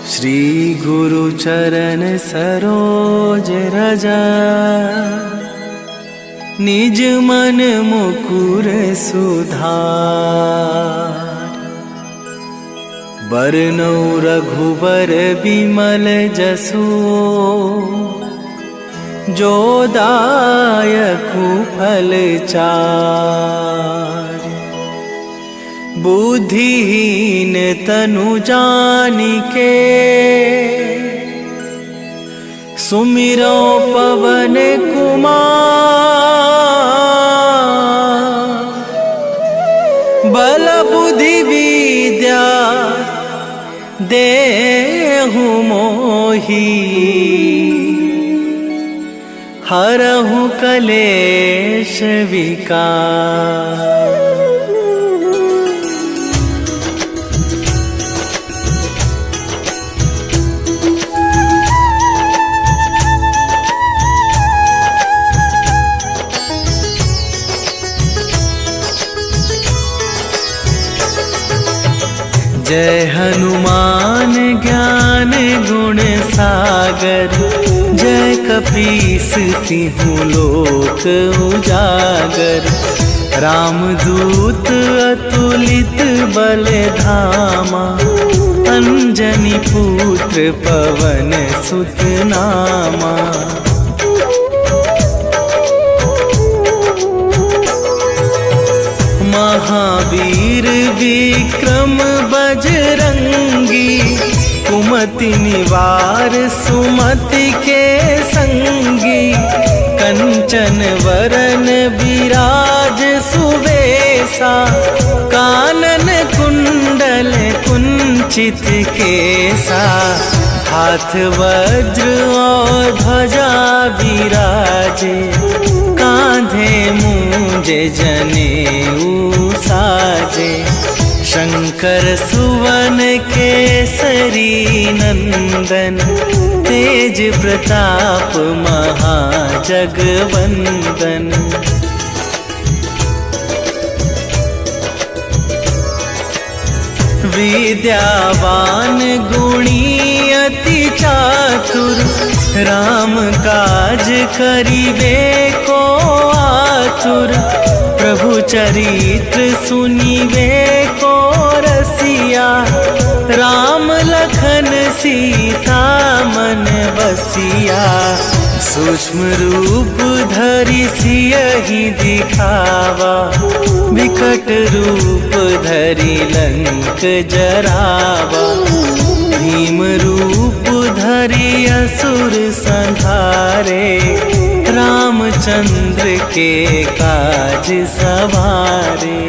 श्री गुरु चरण सरोज रजा, निज मन मुकुर सुधार। बरनौ रघुबर बिमल जसु, जो दायकु फल चार। बुद्धिहीन तनु जानिके, सुमिरो पवन कुमार। बल बुद्धि विद्या देहु मोहि, हरहु कलेश विकार। जय हनुमान ज्ञान गुण सागर, जय कपीस तिहु लोक उजागर। रामदूत अतुलित बल धामा, अंजनी पुत्र पवन सुत नामा। महावीर विक्रम बजरंगी, कुमति निवार सुमति के संगी। कंचन वरन विराज सुवेशा, कानन कुंडल कुंचित केसा। हाथ वज्र और ध्वजा विराजे, कांधे मूंजे जनेऊ साजे। शंकर सुवन केसरी नंदन, तेज प्रताप महाजगवंदन। विद्यावान गुणी अति चातुर, राम काज करिबे को आतुर। प्रभु चरित्र सुनिबे को रसिया, राम लखन सीता मन बसिया। सूक्ष्म रूप धरि सियहि दिखावा, विकट रूप धरि लंक जरावा। भीम रूप धरि असुर संहारे, रामचंद्र के काज सवारे।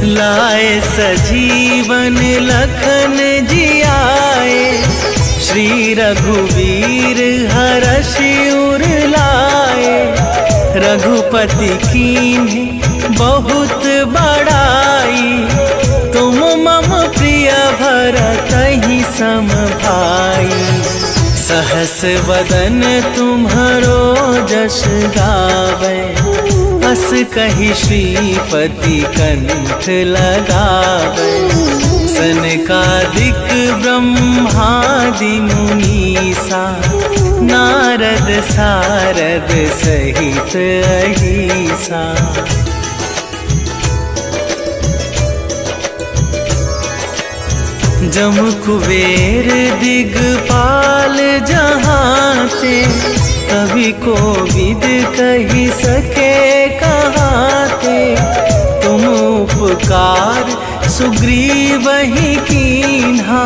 लाए सजीवन लखन जियाए, श्री रघुवीर हरषि उर लाए। रघुपति कीन्ही बहुत बड़ाई, तुम मम प्रिय भरतहि सम भाई। सहस वदन तुम्हरो जस गावे, अस कहि श्रीपति कंठ लगावे। सनकादिक ब्रह्मादि मुनीसा, नारद सारद सहित अहिसा। जम कुबेर दिगपाल जहाते, कवि कोविद कहि सके कहाते। तुम उपकार सुग्रीवहि कीन्हा,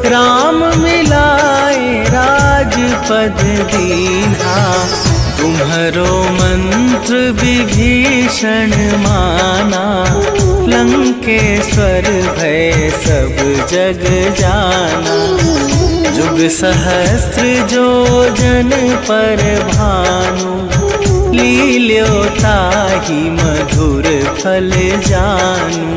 राम मिलाए राजपद दीन्हा। तुम्हरो मंत्र विभीषण माना, लंकेश्वर भय सब जग जाना। जुग सहस्त्र जो जन पर भानु, लील्यो ताहि मधुर फल जानू।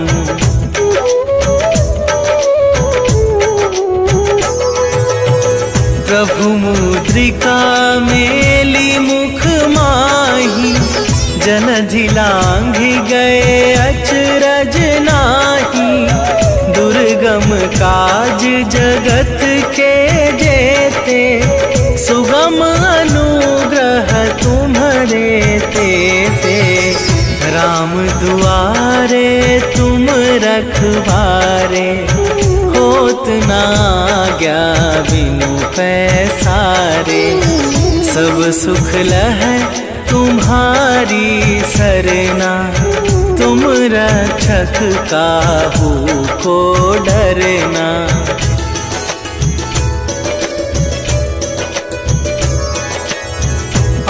प्रभु मुद्रिका मेली मुख माही, जनधि लांघि गए अचरज नाही, दुर्गम काज जगत के जेते, सुगम अनुग्रह तुम्हारे तेते। राम दुआरे तुम रखवारे, होत ना आज्ञा बिनु पैसारे। सब सुख लहै तुम्हारी सरना, तुम रक्षक काहू को डरना।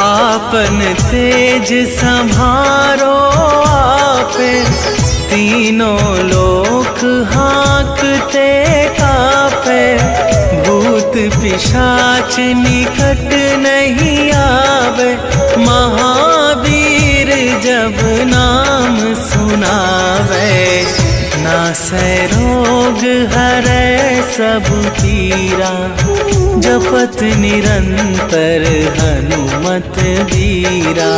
आपन तेज संभारो आपे, तीनों लोक हाँकते कापे। भूत पिशाच निकट नहीं आवे, महावीर जब नाम सुनावे। नासै रोग हरै सब पीरा, जपत निरंतर हनुमत बीरा।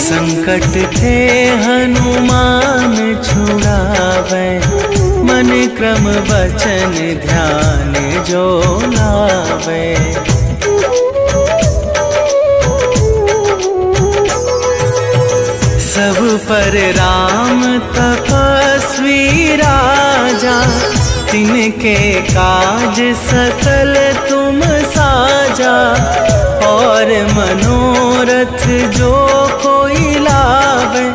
संकट ते हनुमान छुड़ावे, मन क्रम वचन ध्यान जो लावे। सब पर राम तपस्वी राजा, तिनके काज सकल तुम साजा। और मनोरथ जो कोई लावे,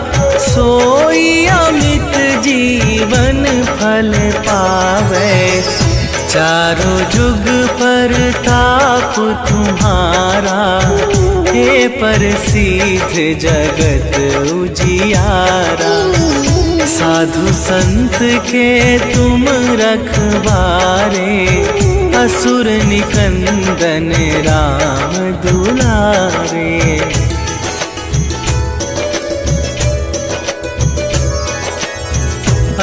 सोई अमित जीवन फल पावे। चारों जुग पर ताप तुम्हारा, हे प्रसिद्ध जगत उजियारा। साधु संत के तुम रखवारे, असुर निकंदन राम दुलारे।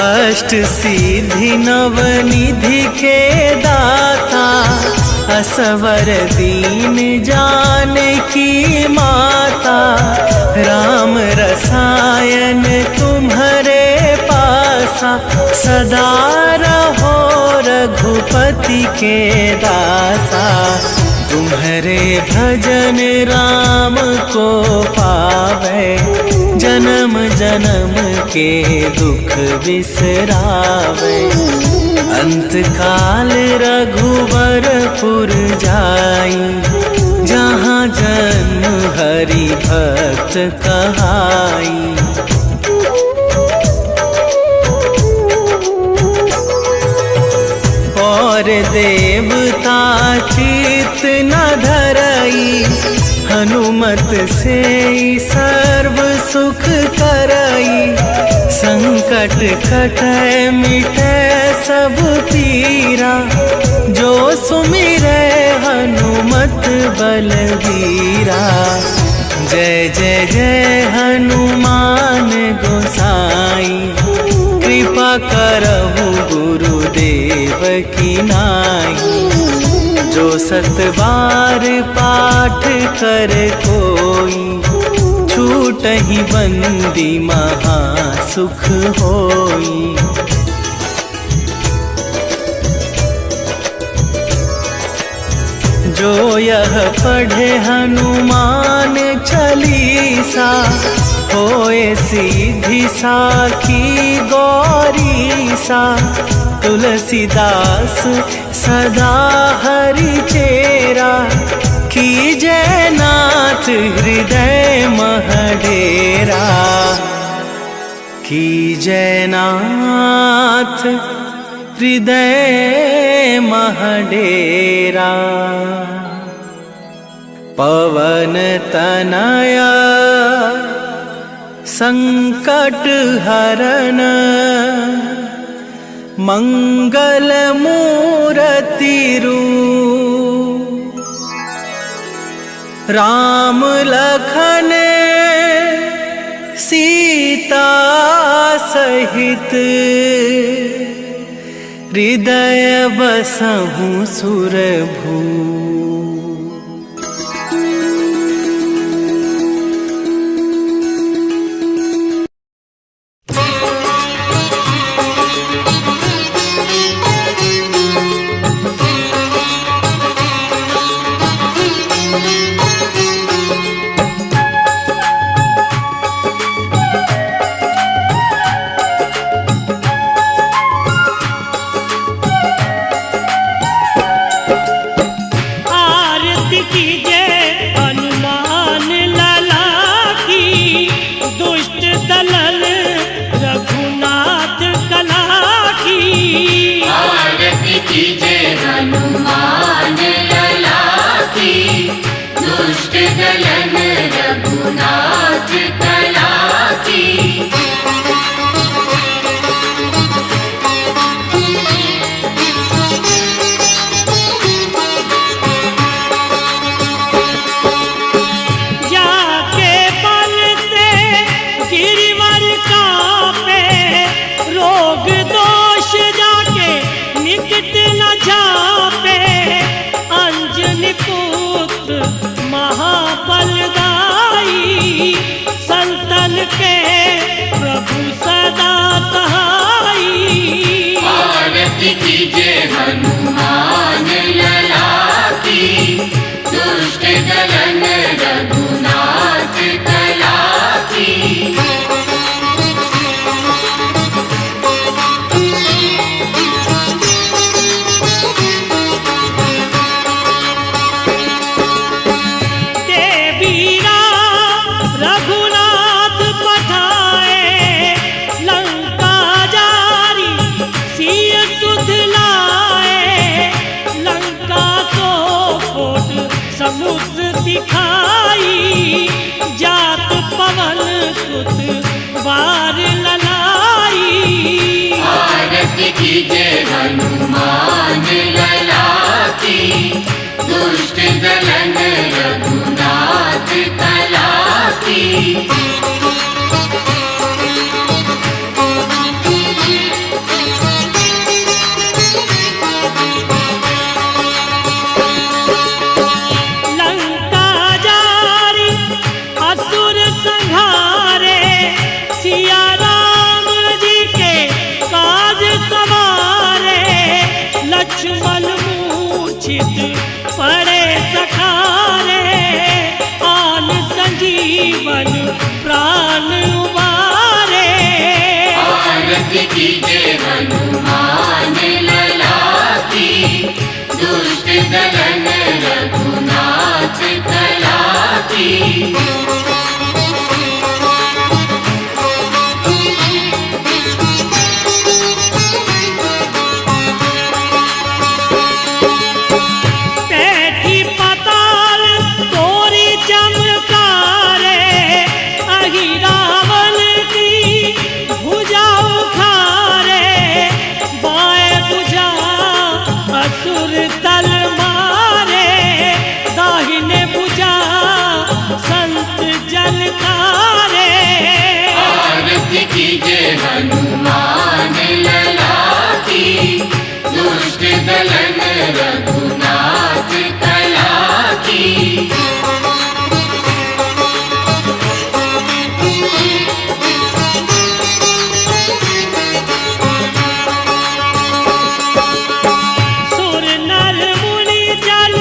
अष्ट सिद्धि नवनिधि के दाता, असवर दीन जानकी माता। राम रसायन तुम्हारे पासा, सदा रहो रघुपति के दासा। तुम्हारे भजन राम को पावे, जन्म जन्म के दुख बिसरावे। अंत काल रघुवरपुर जाई, जहाँ जन्म हरि भक्त कहाई। और देवता चित न धरई, हनुमत से सर्व सुख करई। संकट कटै मिटै सब पीरा, जो सुमिरै हनुमत बलबीरा। जय जय जय हनुमान गोसाई, कृपा करहु गुरुदेव की नाई। जो सतबार पाठ कर कोई, छूटहि बंदी महा सुख होई। जो यह पढ़े हनुमान चालीसा, होए सीधी साखी गौरीसा। तुलसीदास सदा हरि चेरा, कीजय नाथ हृदय महडेरा। कीजय नाथ हृदय महडेरा। पवन तनया संकट हरन, मंगल मूर्ति रूप। राम लखन सीता सहित, हृदय बसहु सुरभू। दलन रघुनाथ कला की। आरती कीजे हनुमान लला की, दुष्ट दलन रघुनाथ कला की। जाके बल से गिरिवर कांपे, रोग दोष जाके निकट न जापे। अंजनी पुत्र महाबलदाई, संतन के प्रभु सदा सहाई। आरती कीजे हनुमान लला की, दुष्ट दलन रघुनाथ कला की। देवीरा रघुनाथ पठाए, लंका जारी सिय सुध लाए। लंका को कोट समुद्र दिखाई, जात पवन सुत वार ललाई। आरती कीजे हनुमान लला की, दुष्ट दलन रघुनाथ कला की। लंका जारी असुर संहारे, सिया राम जी के काज सवारे। लक्ष्मण मूर्छित पड़े सखारे, आन संजीवन प्राण उबारे। आरती कीजे हनुमान लला की, दुष्ट दलन रघुनाथ कला की। पैठी पताल तोरी चमकारे, अहि रावण की भुजा उखारे। बाएं भुजा असुर दल मारे, दाहिने भुजा संत जल तारे। आरती कीजे हनुमान लला की, दुष्ट दलन रघुनाथ कला की। सुर नर मुनि जल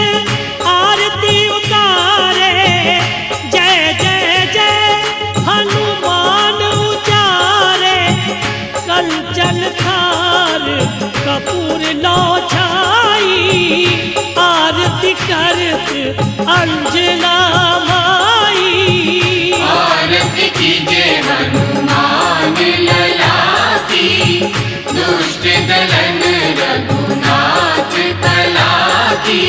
आरती उतारे, जय जय जय हनुमान उचारे। कंचन थार कपूर लो छाई, आरती करत अंजना माई। आरती कीजे हनुमान लला की, दुष्ट दलन रघुनाथ कला की।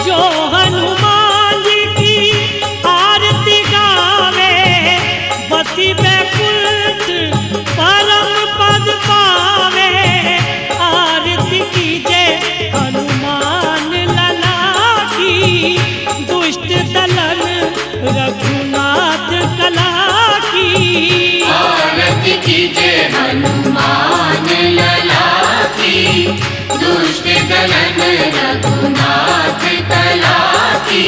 जो हनुमान जी की आरती गावे, बसी बैकुंठ परम पद पावे। आरती कीजे हनुमान लला की, दुष्ट दलन रघुनाथ कला की। आरती कीजे हनुमान लला की, दुष्ट दलन रघुनाथ कला की।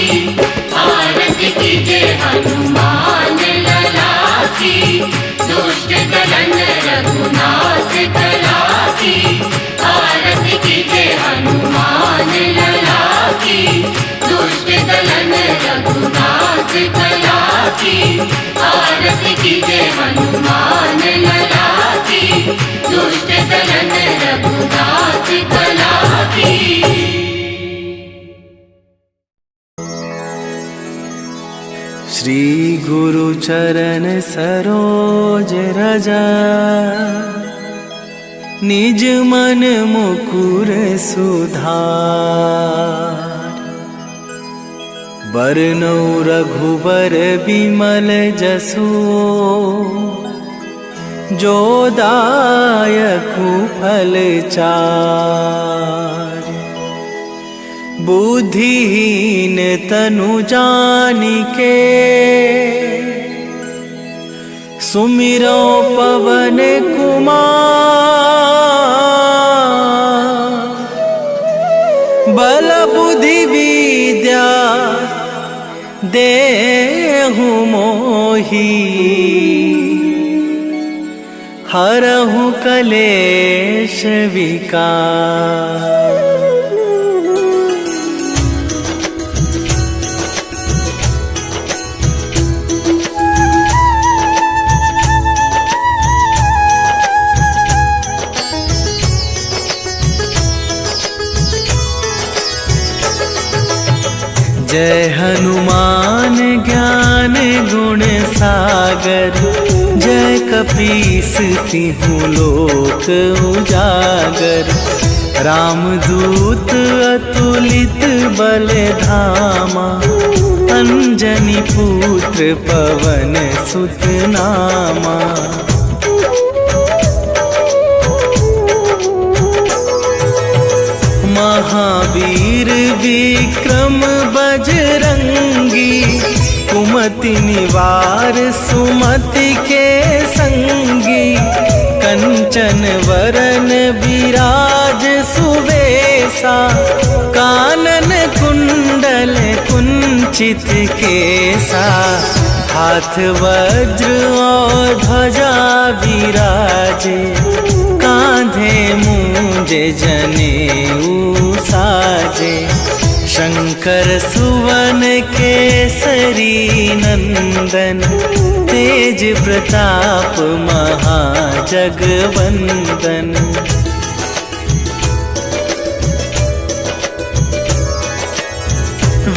आरती कीजे हनुमान लला की, दुष्ट दलन रघुनाथ कला की। आरती कीजे हनुमान लला की, दुष्ट दलन रघुनाथ कला की। आरती कीजे हनुमान लला की, दुष्ट दलन रघुनाथ कला की। श्री गुरु चरण सरोज रजा, निज मन मुकुर सुधार। बरनौ रघुबर बिमल जसु, जो दायकु फल चार। बुद्धिहीन तनु जानिके, सुमिरो पवन कुमार। बल बुद्धि विद्या देहु मोहि, हरहु कलेश विकार। जय हनुमान ज्ञान गुण सागर, जय कपीस तिहु लोक उजागर। रामदूत अतुलित बल धामा, अंजनी पुत्र पवन सुत नामा। महावीर विक्रम बजरंगी, कुमति निवार सुमति के संगी। कंचन वरन विराज सुवेशा, कानन कुंडल कुंचित केसा। हाथ वज्र और ध्वजा विराजे, कांधे मूंजे जनेऊ साजे। शंकर सुवन केसरी नंदन, तेज प्रताप महाजगवंदन।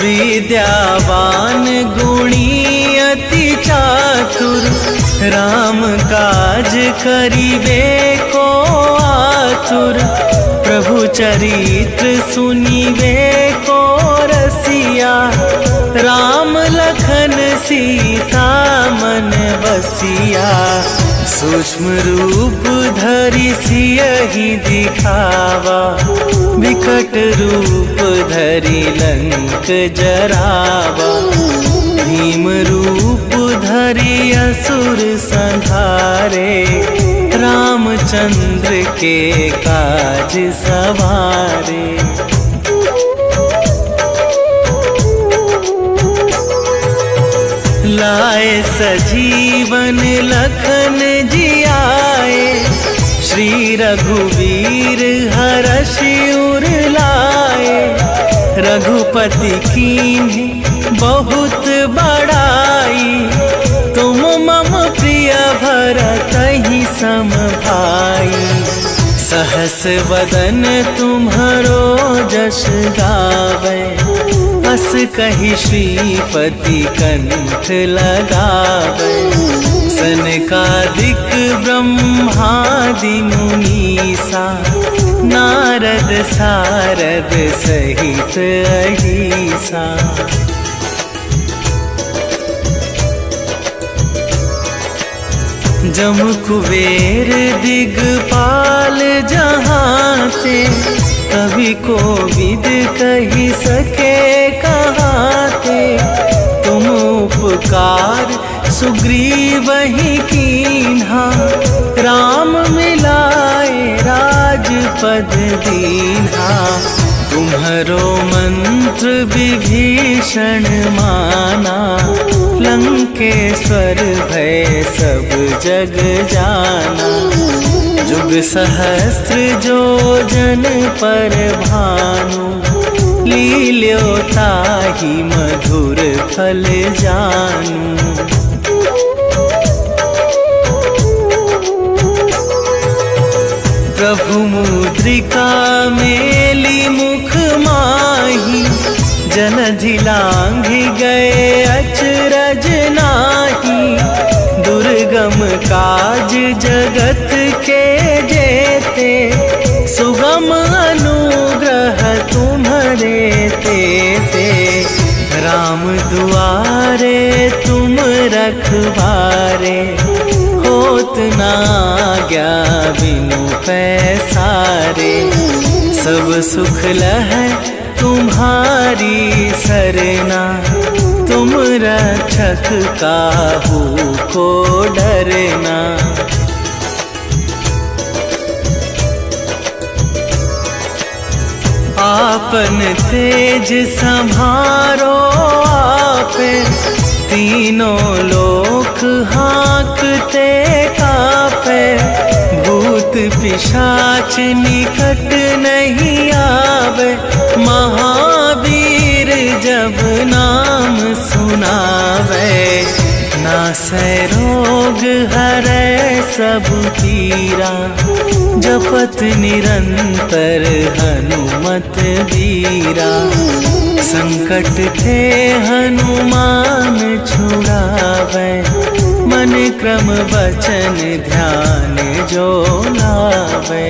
विद्यावान गुणी अति चातुर, राम काज करिबे को आतुर। प्रभु चरित्र सुनिबे को रसिया, राम लखन सीता मन बसिया। सूक्ष्म रूप धरि सियहि दिखावा, विकट रूप धरि लंक जरावा। भीम रूप धरि असुर संहारे, रामचंद्र के काज सवारे। लाए सजीवन लखन जियाए, श्री रघुवीर हरषि उर लाए। रघुपति कीन्ही बहुत बड़ाई, तुम मम प्रिय भरतहि सम भाई। सहस वदन तुम्हरो जस गावे, अस कहि श्रीपति कंठ लगावे। सनकादिक ब्रह्मादि मुनीसा, नारद सारद सहित अहिसा। जम कुबेर दिगपाल जहाते, कवि कोविद कहि सके कहाते। तुम उपकार सुग्रीवहि कीन्हा, राम मिलाए राजपद दीन्हा। तुम्हरो मंत्र विभीषण माना, लंकेश्वर भय सब जग जाना। जुग सहस्त्र जो जन पर भानु, लील्यो ताहि मधुर फल जानू। का मेली मुख माही, जलधि लांघि गए अचरज नाही। दुर्गम काज जगत के जेते, सुगम अनुग्रह तुम्हारे तेते। राम दुआरे तुम रखवारे, होत ना आज्ञा बिनु पैसारे। सब सुख लहै तुम्हारी सरना, तुम रक्षक काहू को डरना। आपन तेज संभारो आपे, तीनों लोक हाँकते कापे। भूत पिशाच निकट नहीं आवे, महावीर जब नाम सुनावे। नासै रोग हरै सब पीरा, जपत निरंतर हनुमत बीरा। संकट ते हनुमान छुड़ावे, मन क्रम वचन ध्यान जो लावे।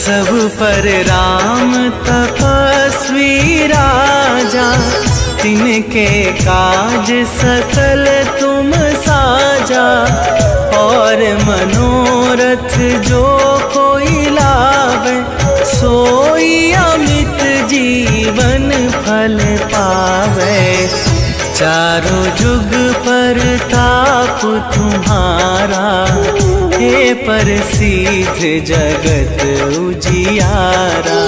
सब पर राम तपस्वी राजा, तिनके काज सकल तुम साजा। और मनोरथ जो कोई लावे, सोई अमित जीवन फल पावे। चारों जुग पर ताप तुम्हारा, हे प्रसिद्ध जगत उजियारा।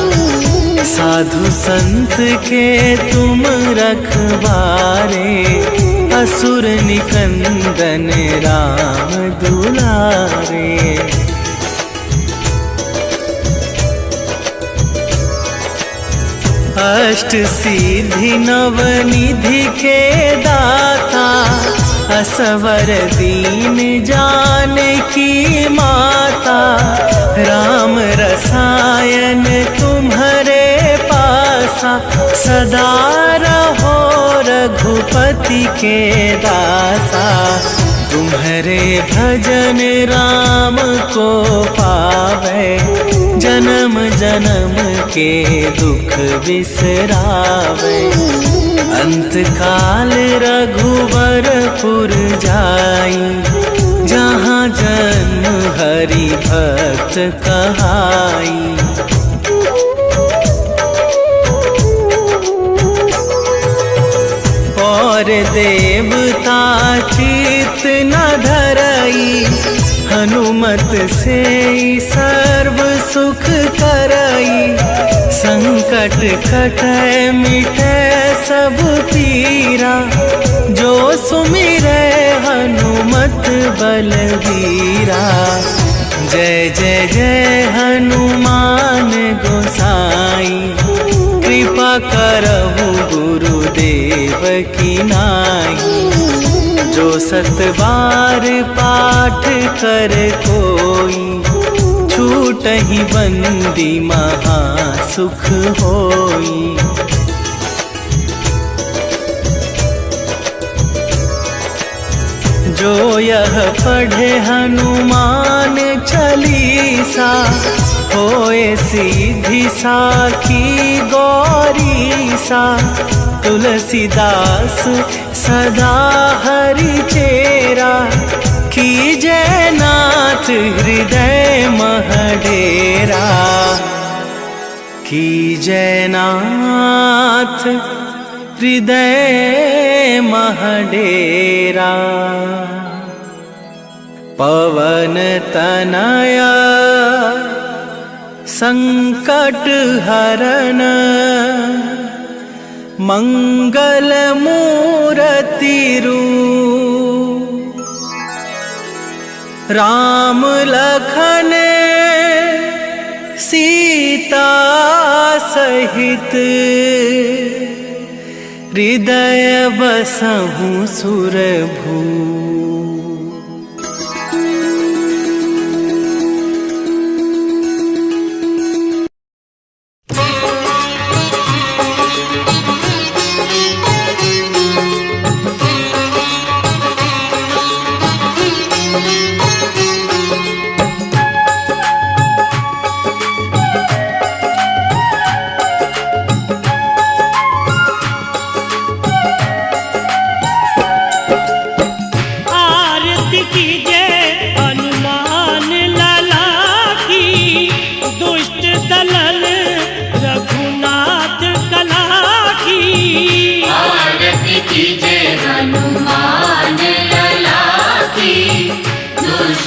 साधु संत के तुम रखवारे, असुर निकंदन राम दुलारे। अष्ट सिद्धि नवनिधि के दाता, असवर दीन जानकी माता। राम रसायन तुम्हारे पासा, सदा रहो रघुपति के दासा। तुम्हारे भजन राम को पावे, जन्म जन्म के दुख बिसरावे। अंत काल रघुवरपुर जाई, जहाँ जन्म हरि भक्त कहाई। और देवता चित न धरई, हनुमत से सर्व सुख करई। संकट कटै मिटै सब पीरा, जो सुमिरै हनुमत बलवीरा। जय जय जय हनुमान गोसाई, कृपा करहु गुरुदेव की नाई। जो सत बार पाठ कर कोई, छूटहि बंदी महा सुख होई। जो यह पढ़े हनुमान चालीसा, होए सीधी साखी गौरीसा। तुलसीदास सदा हरि चेरा, कीजय नाथ हृदय महडेरा। कीजय नाथ हृदय महडेरा। पवन तनया संकट हरन, मंगल मूर्ति रूप। राम लखन सीता सहित, हृदय बसहु सुरभू।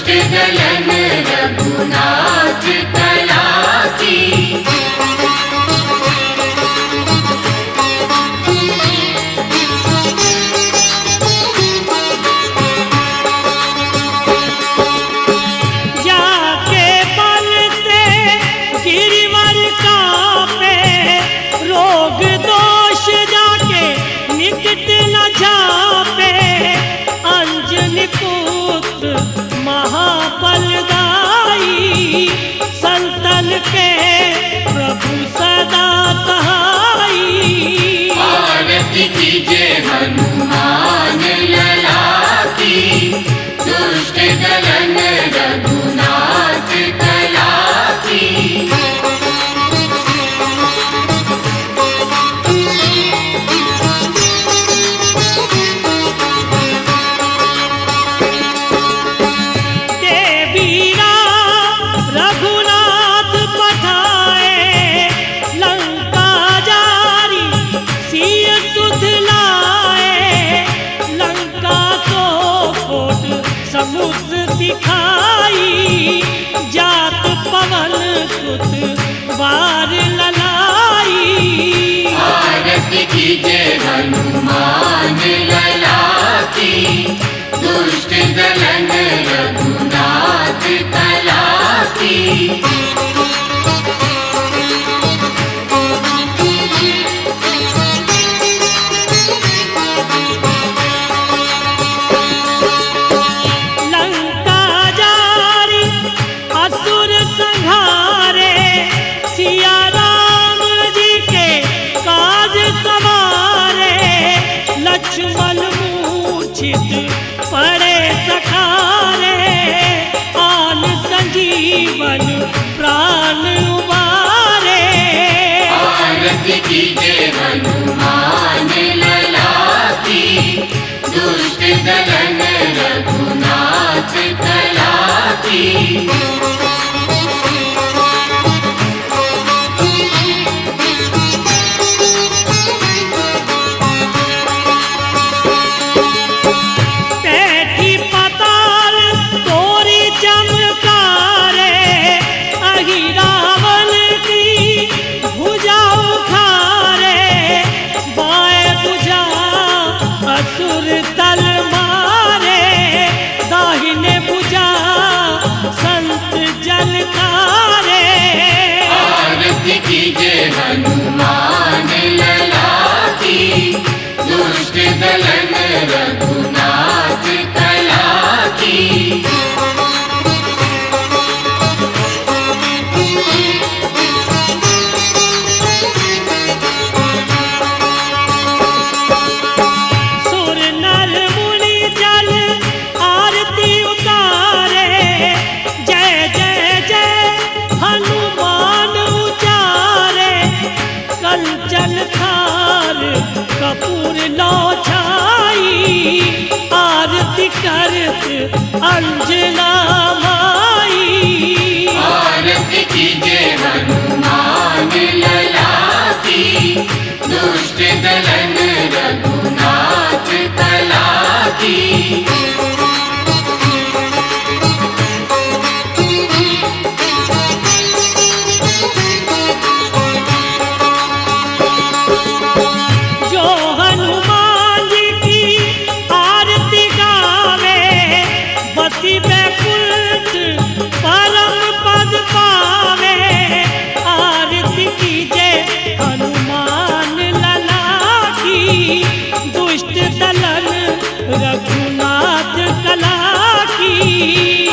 दुष्ट दलन रघुनाथ कला की। जाके बल से गिरिवर कांपे, रोग दोष जाके निकट न झापे। अंजनी पुत्र महाबलदाई, संतन के प्रभु सदा सहाई। आरती कीजिए हनुमान लला की, दुष्ट दलन रघुनाथ कला की। देवीरा रघुनाथ पठाए, लंका जारी सिय सुध लाए। लंका को कोट समुद्र दिखाई, जात पवन सुत बार ललाई। आरती कीजिए हनुमान लला की, दुष्ट दलन रघुनाथ कला की। लंका जारी असुर संहारे, सिया राम जी के काज सवारे। लक्ष्मण मूर्छित पड़े सखारे, आन संजीवन प्राण उबारे। आरती कीजिए हनुमान लला की, दुष्ट दलन रघुनाथ कला की। पैठी पताल तोरी चमकारे, अहि रावण की भुजा उखारे। बाएं भुजा असुर दल मारे, दाहिने भुजा संत जल तारे। आरती कीजिए हनुमान लला की, दुष्ट दलन रघुनाथ कला की। सुर नर मुनि जल आरती उतारे, जय जय जय हनुमान उचारे। कंचन थार कपूर लो छाई, आरती करत अंजना माई। आरती कीजिए हनुमान लला की, दुष्ट दलन रघुनाथ कला की। जो हनुमान जी की आरती गावे, बसी बैकुंठ परम पद पावे। आरती कीजिए हनुमान लला की, दुष्ट दलन रघुनाथ कला की।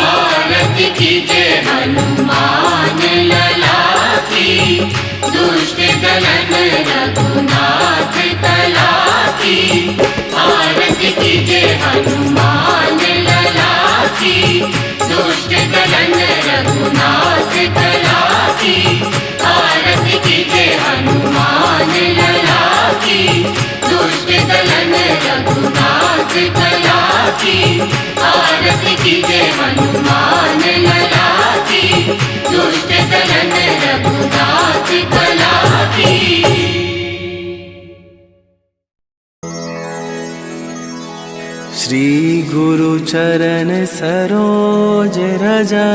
आरती कीजिए हनुमान लला की, दुष्ट दलन रघुनाथ कला की। आरती कीजिए हनुमान लला की, दुष्ट दलन रघुनाथ कला की। आरती कीजिए हनुमान लला की, दुष्ट दलन रघुनाथ कला की। आरती कीजिए हनुमान लला की, दुष्ट दलन रघुनाथ कला की। श्री गुरु चरण सरोज रजा,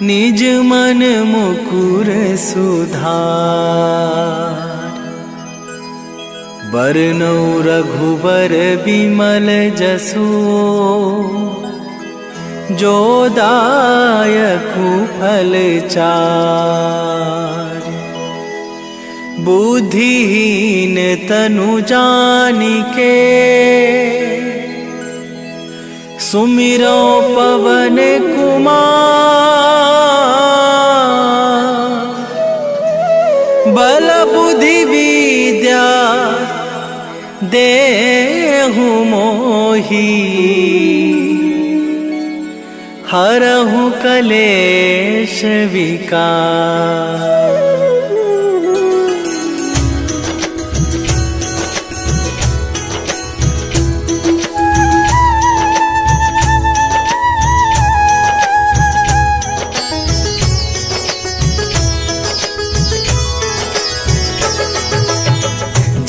निज मन मुकुर सुधार। बरनौ रघुबर बिमल जसु, जो दायकु फल चार। बुद्धिहीन तनु जानिके, सुमिरो पवन कुमार। बल बुद्धि विद्या देहु मोहि, हरहु कलेश विकार।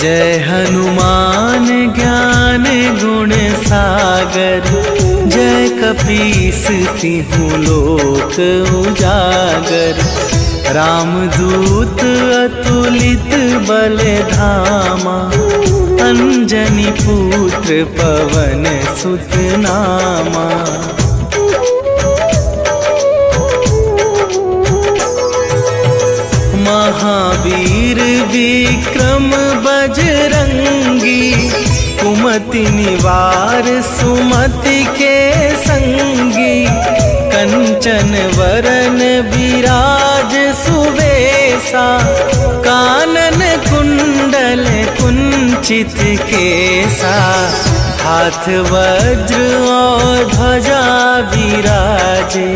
जय हनुमान ज्ञान गुण सागर, जय कपीस तिहु लोक उजागर। रामदूत अतुलित बल धामा, अंजनी पुत्र पवन सुत नामा। महावीर विक्रम बजरंगी, कुमति निवार सुमति के संगी। कंचन वरन विराज सुवेशा, कानन कुंडल कुंचित केसा। हाथ वज्र और ध्वजा विराजे,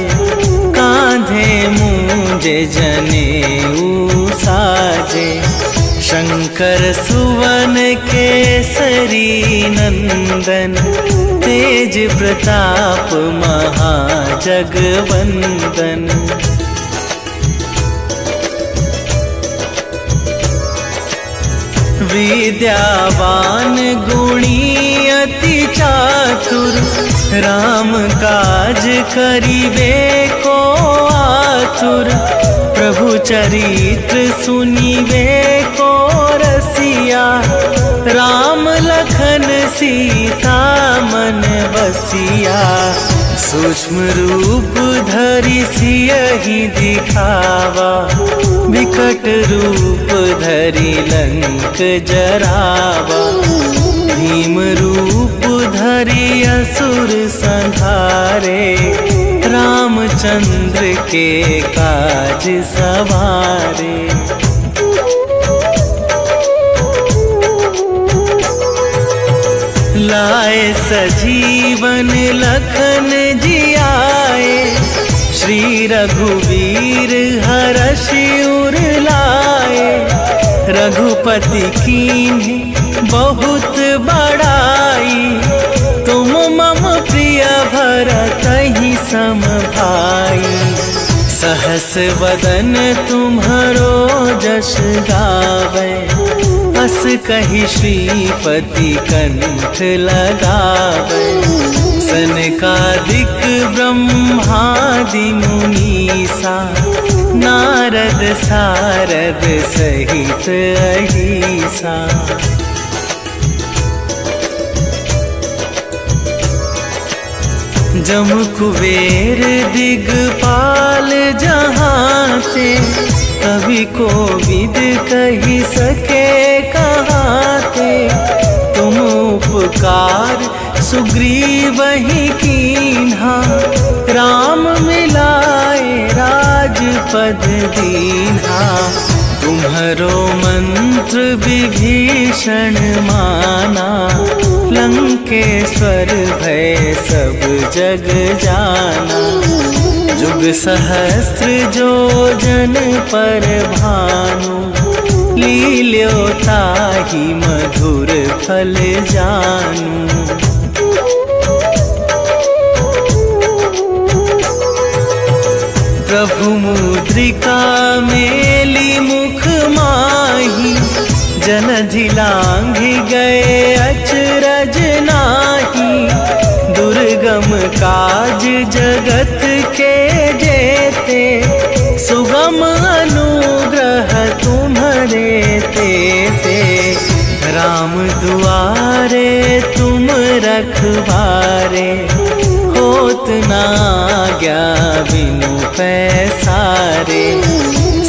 कांधे मूंजे जनेऊ साजे। शंकर सुवन केसरी नंदन, तेज प्रताप महाजगवंदन। विद्यावान गुणी अति चातुर, राम काज करिबे को आतुर। प्रभु चरित्र सुनिबे को रसिया, राम लखन सीता मन बसिया। सूक्ष्म रूप धरि सियहि दिखावा, विकट रूप धरि लंक जरावा। भीम रूप धरि असुर संहारे, रामचंद्र के काज सवारे। लाए सजीवन लखन जियाए, श्री रघुवीर हरषि उर लाए। रघुपति कीन्ही बहुत बड़ाई, तुम मम प्रिय भरतहि सम भाई। सहस वदन तुम्हरो जस गावे, अस कहि श्रीपति कंठ लगावे। सनकादिक ब्रह्मादि मुनीसा, नारद सारद सहित अहिसा। जम कुबेर दिगपाल जहाते, कवि कोविद कहि सके कहाते। तुम उपकार सुग्रीवहि कीन्हा, राम मिलाए राजपद दीन्हा। तुम्हरो मंत्र विभीषण माना, लंकेश्वर भय सब जग जाना। जुग सहस्त्र जो जन पर भानु, लील्यो ताहि मधुर फल जानू। प्रभु मुद्रिका मेली मुख माही, जन झिलांघि गए अचरज दुर्गम काज जगत के जेते, सुगम अनुग्रह तुम्हारे तेते। राम दुआरे तुम रखवारे, होत ना आज्ञा बिनु पैसारे।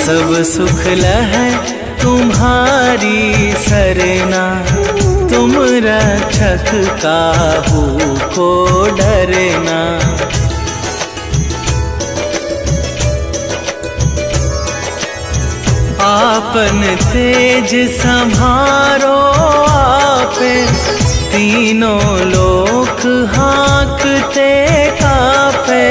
सब सुख लहै तुम्हारी सरना, तुम रक्षक काहू को डरना। आपन तेज संभारो आपे, तीनों लोक हाँकते कापे।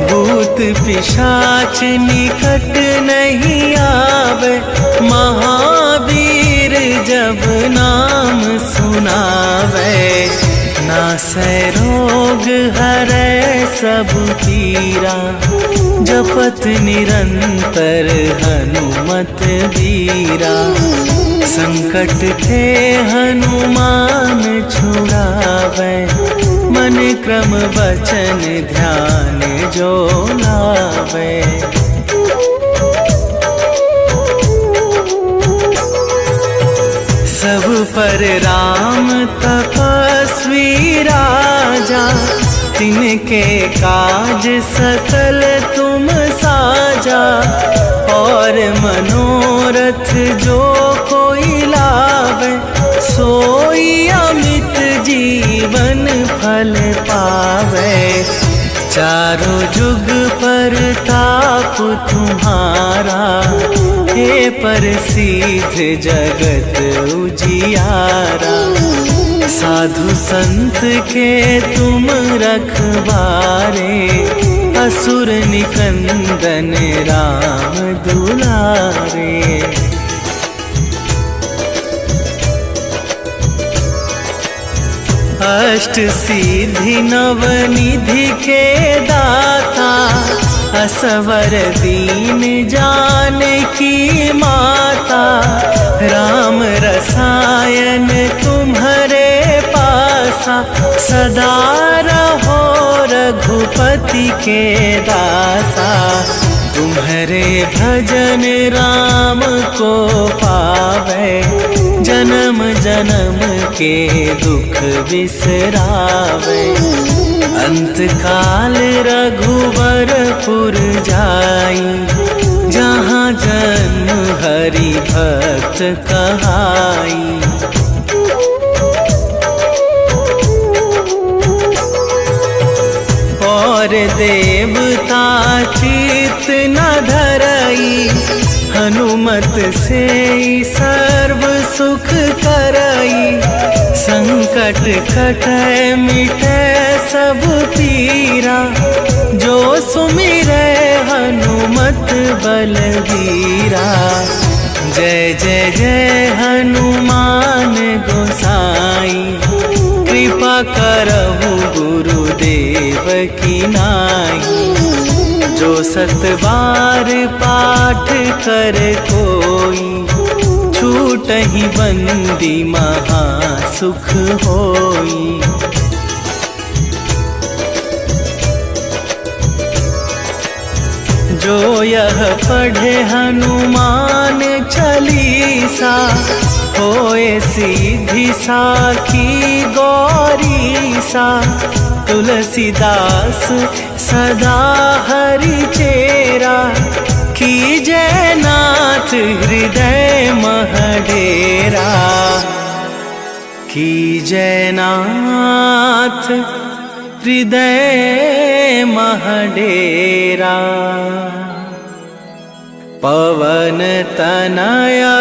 भूत पिशाच निकट नहीं आवे, महावीर जब नाम सुनावे। नासै रोग हरै सब पीरा, जपत निरंतर हनुमत बीरा। संकट ते हनुमान छुड़ावे, मन क्रम वचन ध्यान जो लावे। सब पर राम तपस्वी राजा, तिनके काज सकल तुम साजा। और मनोरथ जो कोई लावे, सोई अमित जीवन फल पावे। चारों जुग पर ताप तुम्हारा, हे प्रसिद्ध जगत उजियारा। साधु संत के तुम रखवारे, असुर निकंदन राम दुलारे। अष्ट सिद्धि नवनिधि के दाता, असवर दीन जानकी माता। राम रसायन तुम्हारे पासा, सदा रहो रघुपति के दासा। तुम्हारे भजन राम को पावे, जन्म जन्म के दुख बिसरावे। अंत काल रघुवरपुर जाई, जहाँ जन्म हरि भक्त कहाई। और देवता चित न धरई, हनुमत से सर्व सुख करई। संकट कटै मिटै सब पीरा, जो सुमिरै हनुमत बलवीरा। जय जय जय हनुमान गोसाई, कृपा करहु गुरुदेव की नाई। जो सतबार पाठ कर कोई, छूटहि बंदी महा सुख होई। जो यह पढ़े हनुमान चालीसा, होए सीधी साखी गौरीसा। तुलसीदास सदा हरि चेरा, कीजय नाथ हृदय महडेरा। कीजय नाथ हृदय महडेरा। पवन तनया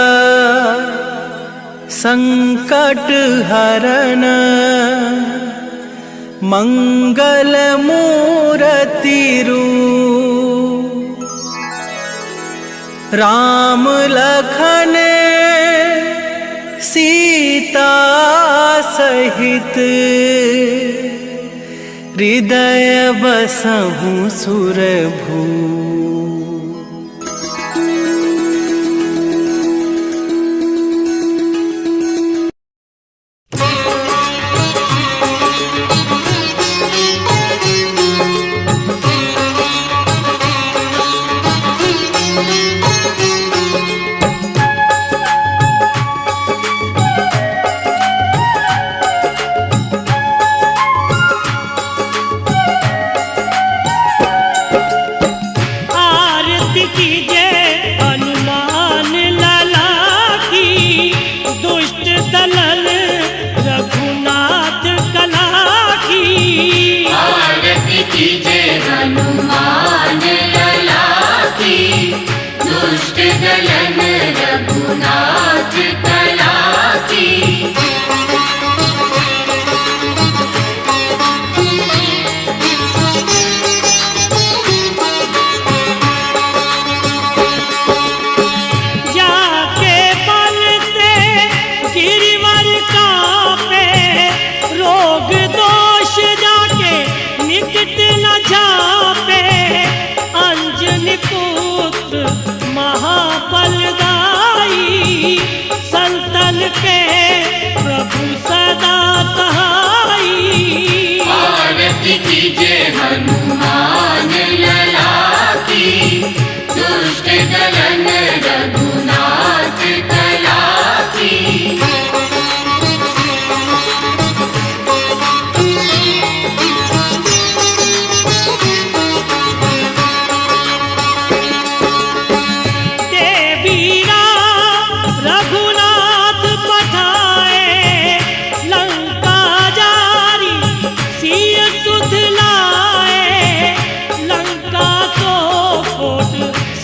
संकट हरन, मंगल मूर्ति रूप। राम लखन सीता सहित, हृदय बसहु सुरभू। हनुमान लला की, दुष्ट दलन रघुनाथ कला की।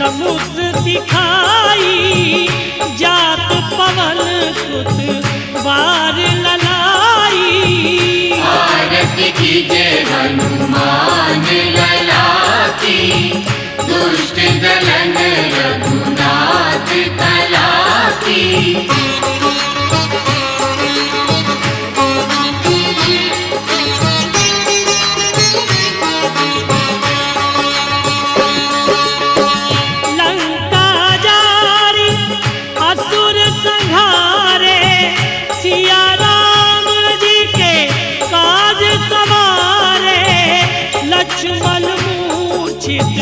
समुद्र दिखाई, जात पवन सुत बार ललाई। आरती कीजे हनुमान लला की, दुष्ट दलन रघुनाथ कला की। लक्ष्मण मूर्छित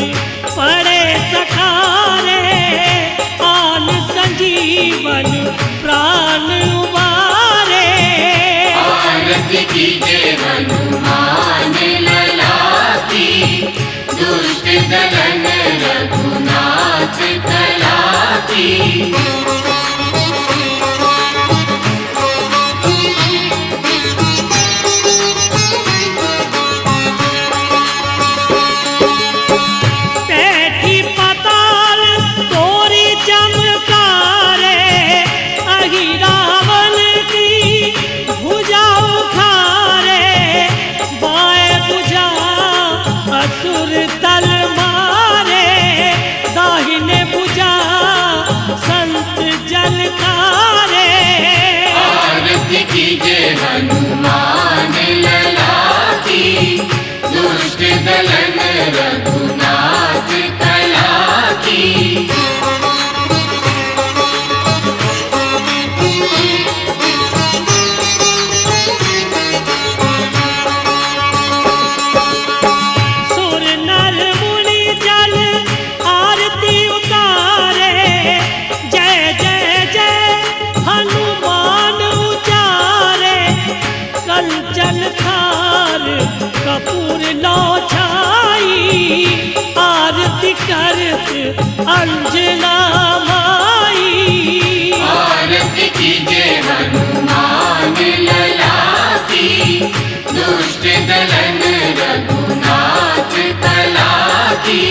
पड़े सखारे, आन संजीवन प्राण उबारे। आरती कीजे हनुमान लला की, दुष्ट दलन रघुनाथ कला की। कीजे हनुमान लला की, दुष्ट दलन रघुनाथ कला की। सुर नर मुनि जल आरती उतारे, जय जय जय हनुमान कंचन थार कपूर लो छाई, आरती करत अंजना माई। आरती कीजे हनुमान लला की, दुष्ट दलन रघुनाथ कला की।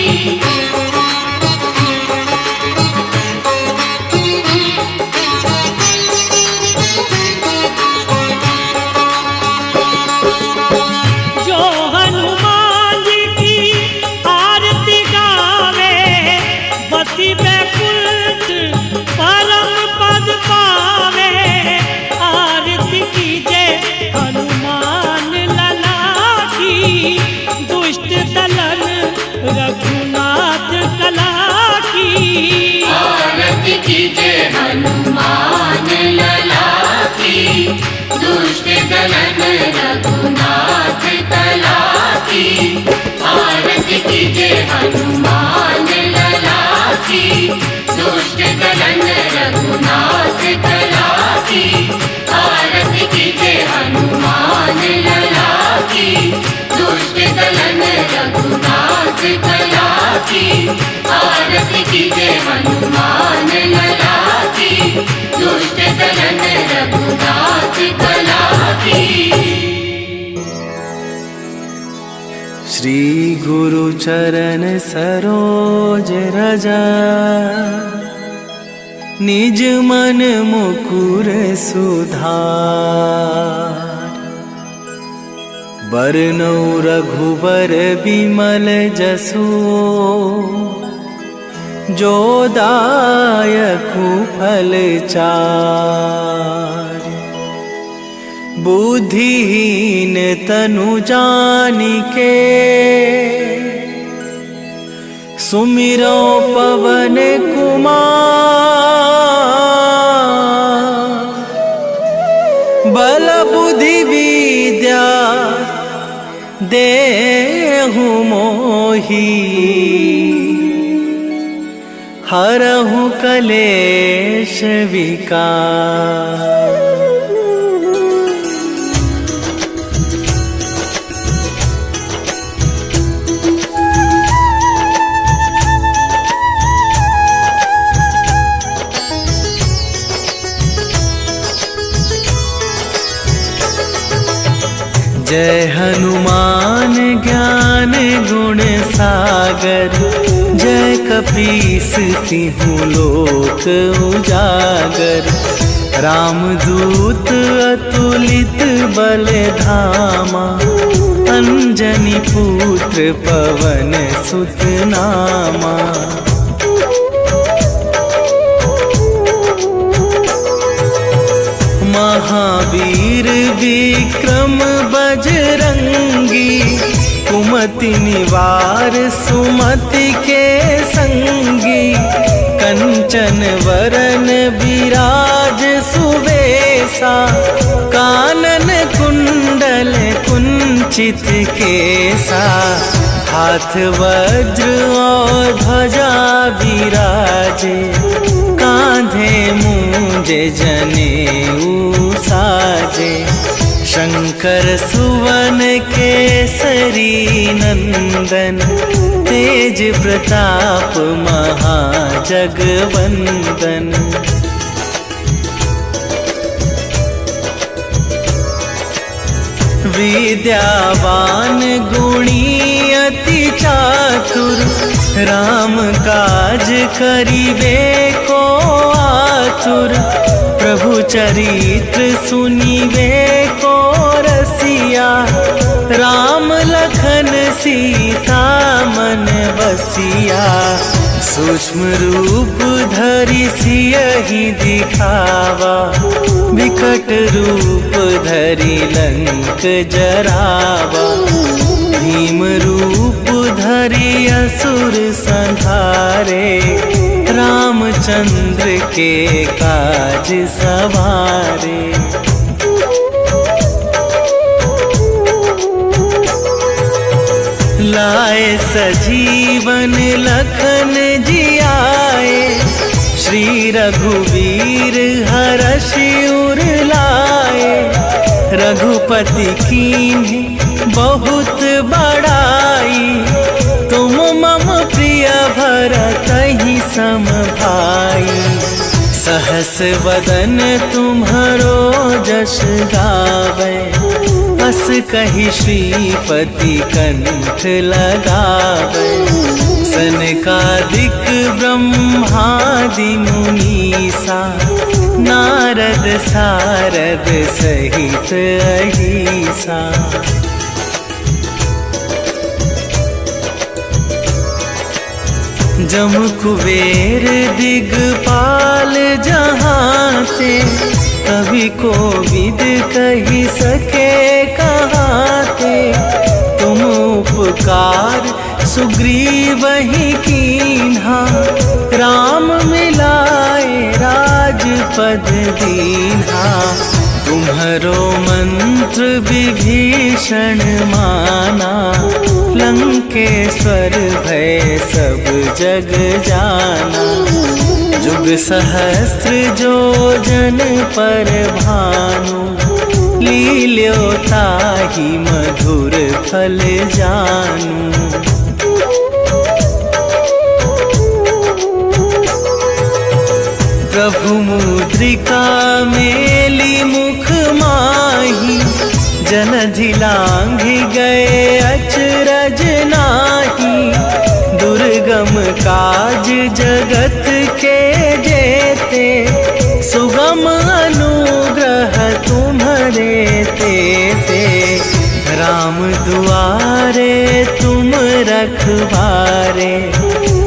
परम पद पावे, आरती कीजे हनुमान लला की, दुष्ट दलन रघुनाथ कला की। आरती कीजे हनुमान लला की, दुष्ट दलन रघुनाथ कला की। आरती कीजे हनुमान लला की, दुष्ट दलन रघुनाथ कला की। आरती कीजे हनुमान लला की, दुष्ट दलन रघुनाथ कला की। आरती कीजे हनुमान लला की, दुष्ट दलन रघुनाथ कला की। श्री गुरु चरण सरोज रजा, निज मन मुकुर सुधार। बरनौ रघुबर बिमल जसु, जो दायकु फल चार। बुद्धिहीन तनु जानिके, सुमिरो पवन कुमार। बल बुद्धि विद्या देहु हूँ मोही, हरहु कलेश विकार। जय हनुमान ज्ञान गुण सागर, जय कपीस तिहु लोक उजागर। रामदूत अतुलित बल धामा, अंजनी पुत्र पवन सुत नामा। महावीर विक्रम बजरंगी, कुमति निवार सुमति के संगी। कंचन वरन विराज सुवेशा, कानन कुंडल कुंचित केसा। हाथ वज्र और ध्वजा विराजे, कांधे मूंजे जनेऊ साजे। शंकर सुवन केसरी नंदन, तेज प्रताप महाजगवंदन। विद्यावान गुणी अति चातुर, राम काज करिबे को आतुर। प्रभु चरित्र सुनिबे को रसिया, राम लखन सीता मन बसिया। सूक्ष्म रूप धरि सियहि दिखावा, विकट रूप धरि लंक जरावा। भीम रूप धरि असुर संहारे, रामचंद्र के काज सवारे। लाए सजीवन लखन जियाए, श्री रघुवीर हरषि उर लाए। रघुपति कीन्ही बहुत बड़ाई, तुम मम प्रिय भरतहि सम भाई। सहस वदन तुम्हरो जस गावे, अस कहि श्रीपति कंठ लगावे। सनकादिक ब्रह्मादि मुनीसा, नारद सारद सहित अहिसा। जम कुबेर दिगपाल जहाते, कवि कोविद कहि सके कहाते। तुम उपकार सुग्रीवहि कीन्हा, राम मिलाए राजपद दीन्हा। तुम्हरो मंत्र विभीषण माना, लंकेश्वर भय सब जग जाना। जुग सहस्त्र जो जन पर भानु, लील्यो ताहि मधुर फल जानू। प्रभु मुद्रिका मेली मुख माही, जलधि लांघि गए अचरज नाही। दुर्गम काज जगत के जेते, सुगम अनुग्रह तुम्हरे तेते। राम दुआरे तुम रखवारे,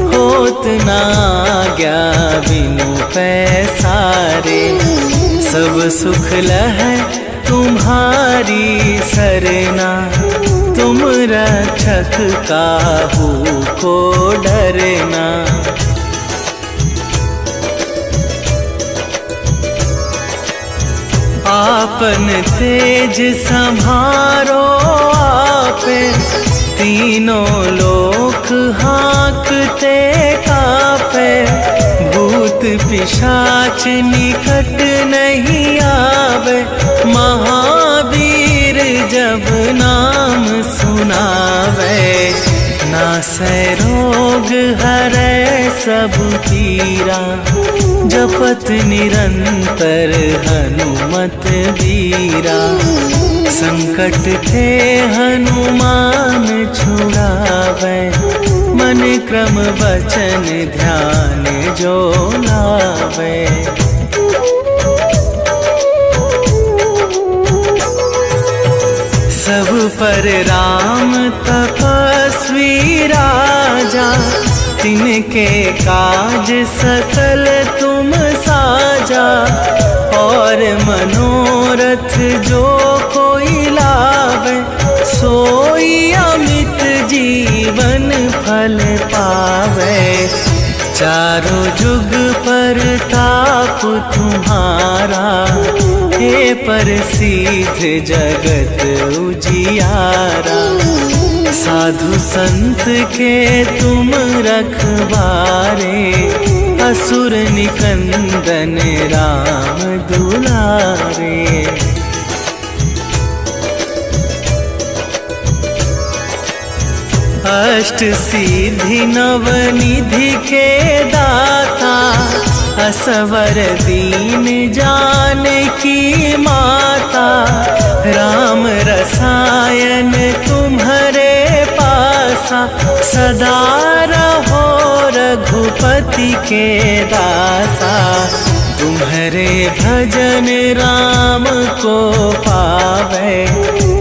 होत न आज्ञा बिनु पैसारे। सब सुख लहै तुम्हारी सरना, तुम रक्षक काहू को डरना। आपन तेज सम्हारो आपे, तीनों लोक हाँकते कापे, भूत पिशाच निकट नहीं आवे। महावीर जब नाम सुनावे, नासै रोग हरै सब पीरा। जपत निरंतर हनुमत बीरा, संकट ते हनुमान छुड़ावे। मन क्रम वचन ध्यान जो लावे। सब पर राम तपस्वी राजा, तिनके काज सकल तुम साजा। और मनोरथ जो कोई लावे, सोई अमित जीवन फल पावे। चारों जुग पर ताप तुम्हारा, हे प्रसिद्ध जगत उजियारा। साधु संत के तुम रखवारे, असुर निकंदन राम दुलारे। अष्ट सिद्धि नव निधि के दाता, असवर दीन जानकी माता। राम रसायन तुम्हारे पासा, सदा रहो रघुपति के दासा। तुम्हारे भजन राम को पावे,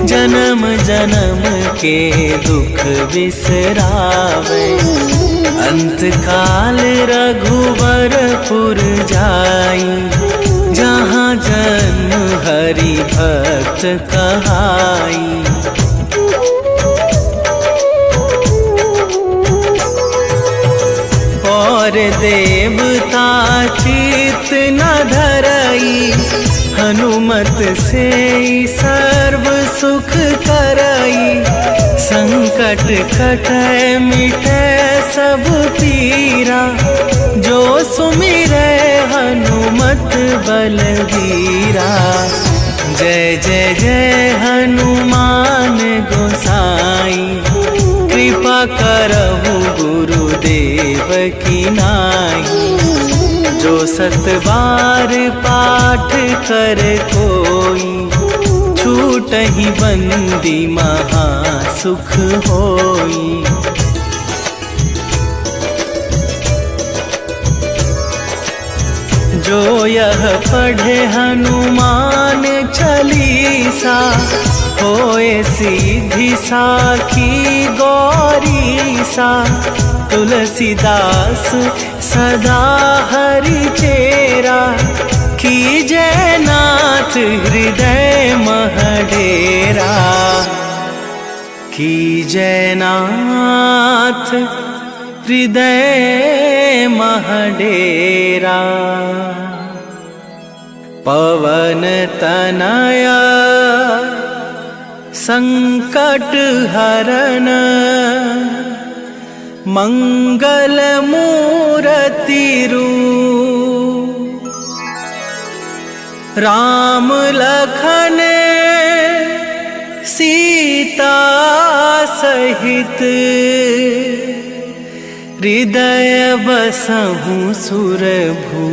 जन्म जन्म के दुख बिसरावे। अंत काल रघुवरपुर जाई, जहाँ जन्म हरि भक्त कहाई। और देवता चित न धरई, हनुमत से सर्व सुख करई। संकट कटै मिटै सब पीरा, जो सुमिरै हनुमत बलबीरा। जय जय जय हनुमान गोसाई, कृपा करहु गुरुदेव की नाई। जो सत बार पाठ कर कोई, छूटहि बंदी महा सुख होई। जो यह पढ़े हनुमान चालीसा, होए सीधी साखी गौरीसा। तुलसीदास सदा हरि चेरा, कीजय नाथ हृदय महडेरा। कीजय नाथ हृदय महडेरा। पवन तनया संकट हरन, मंगल मूर्ति रूप। राम लखन सीता सहित, हृदय बसहु सुरभू।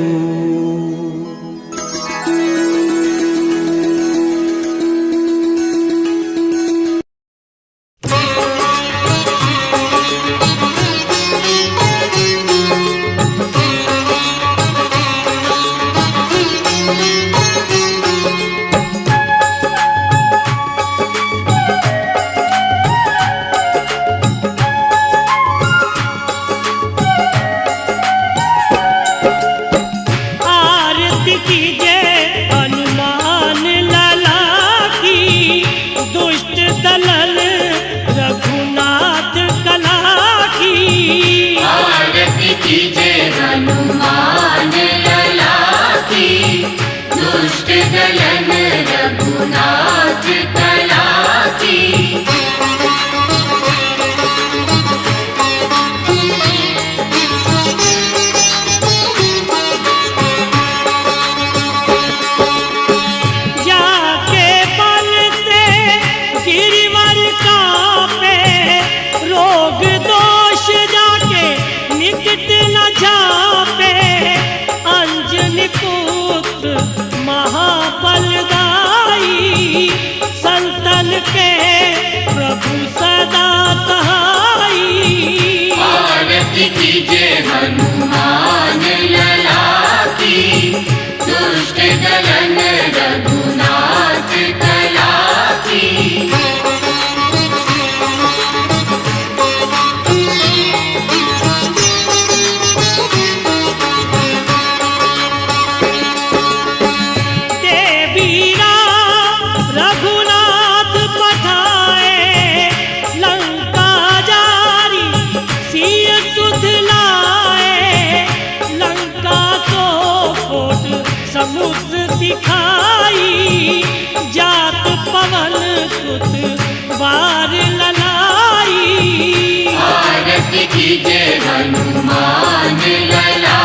आरती कीजे हनुमान लला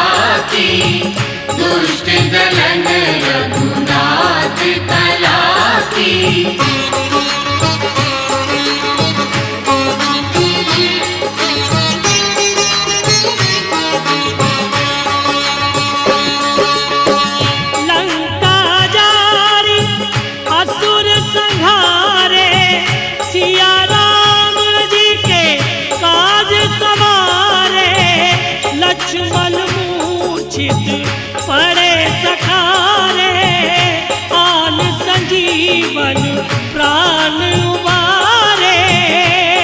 की, दुष्ट दलन रघुनाथ कला की। लंका जारी असुर संहारे, सिया राम जी के काज सवारे। लक्ष्मण मूर्छित पड़े सखारे, आन संजीवन प्राण उबारे।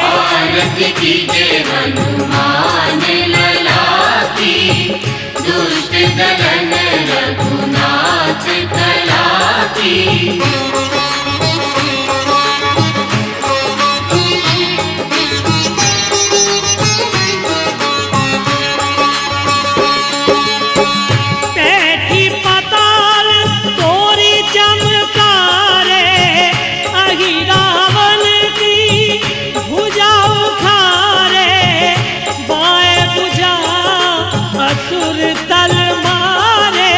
आरती कीजे हनुमान लला की, दुष्ट दलन रघुनाथ कला की। बैठी पाताल तोरी चमकारे, अहि रावण की भुजा उखारे। बाएं भुजा असुर दल मारे,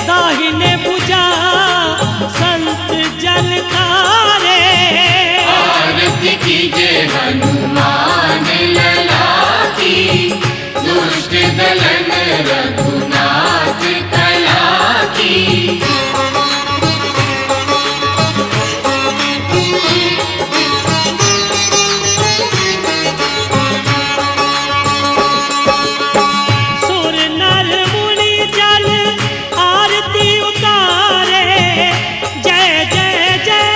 दाहिने भुजा संत जल तारे। आरती कीजे हनुमान लला की, दुष्ट दलन रघुनाथ कला की। सुर नर मुनि जल आरती उतारे, जय जय जय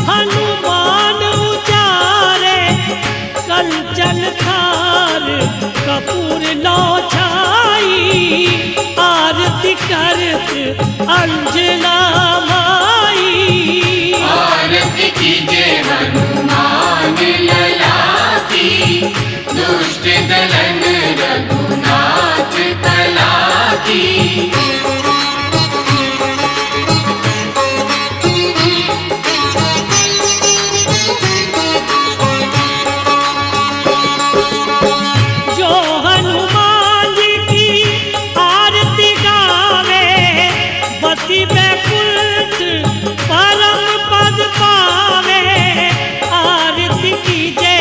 हनुमान उचारे। कंचन थार कपूर लो छाई, आरती करत अंजला माई। आरती कीजे हनुमान लला की, दुष्ट दलन रघुनाथ कला की। जो हनुमान जी की आरती गावे, बसी बैकुंठ परम पद पावे। आरती कीजे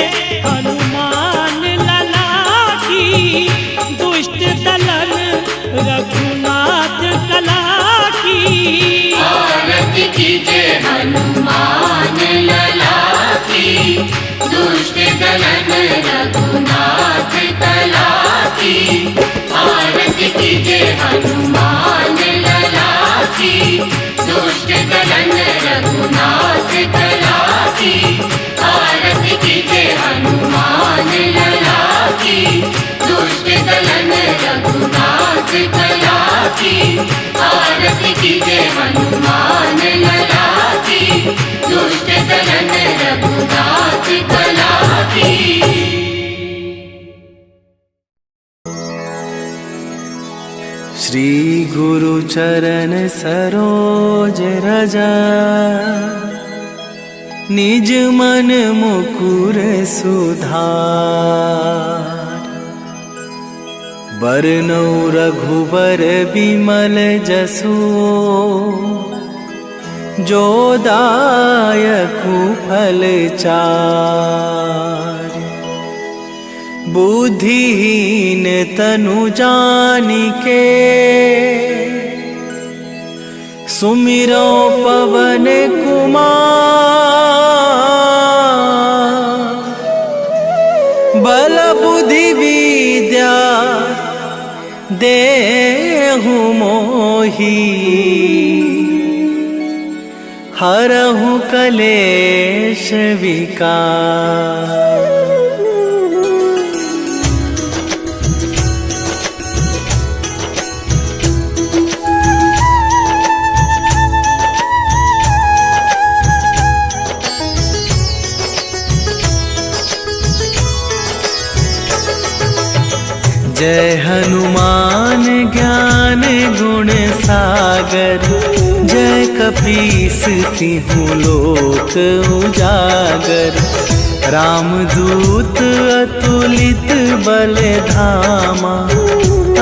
हनुमान लला की, दुष्ट दलन रघुनाथ कला की। आरती कीजे हनुमान लला की, दुष्ट दलन रघुनाथ कला की। आरती कीजे हनुमान लला की, दुष्ट दलन रघुनाथ कला की। आरती कीजे हनुमान लला की, दुष्ट दलन रघुनाथ कला की। आरती कीजे हनुमान लला की, दुष्ट दलन रघुनाथ कला की। श्री गुरु चरण सरोज रजा, निज मन मुकुर सुधार। बरनौ रघुबर बिमल जसु, जो दायकु फल चार। बुद्धिहीन तनु जानिके, सुमिरो पवन कुमार। बल बुद्धि विद्या देहु मोहि, हरहु कलेश विकार। जय हनुमान ज्ञान गुण सागर, जय कपीस तिहु लोक उजागर। रामदूत अतुलित बल धामा,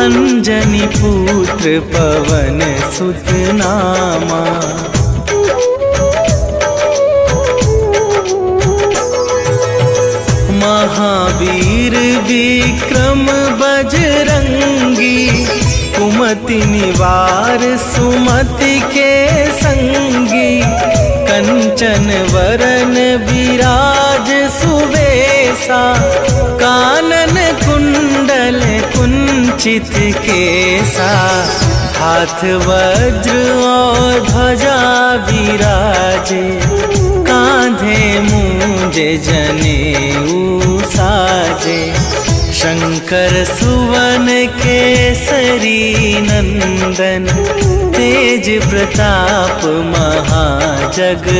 अंजनी पुत्र पवन सुत नामा। महावीर विक्रम बजरंगी, कुमति निवार सुमति के संगी। कंचन वरन विराज सुवेशा, कानन कुंडल कुंचित केसा। हाथ वज्र और ध्वजा विराजे, कांधे मूंज जनेऊ साजे। शंकर सुवन केसरी नंदन, तेज प्रताप महाजगवंदन।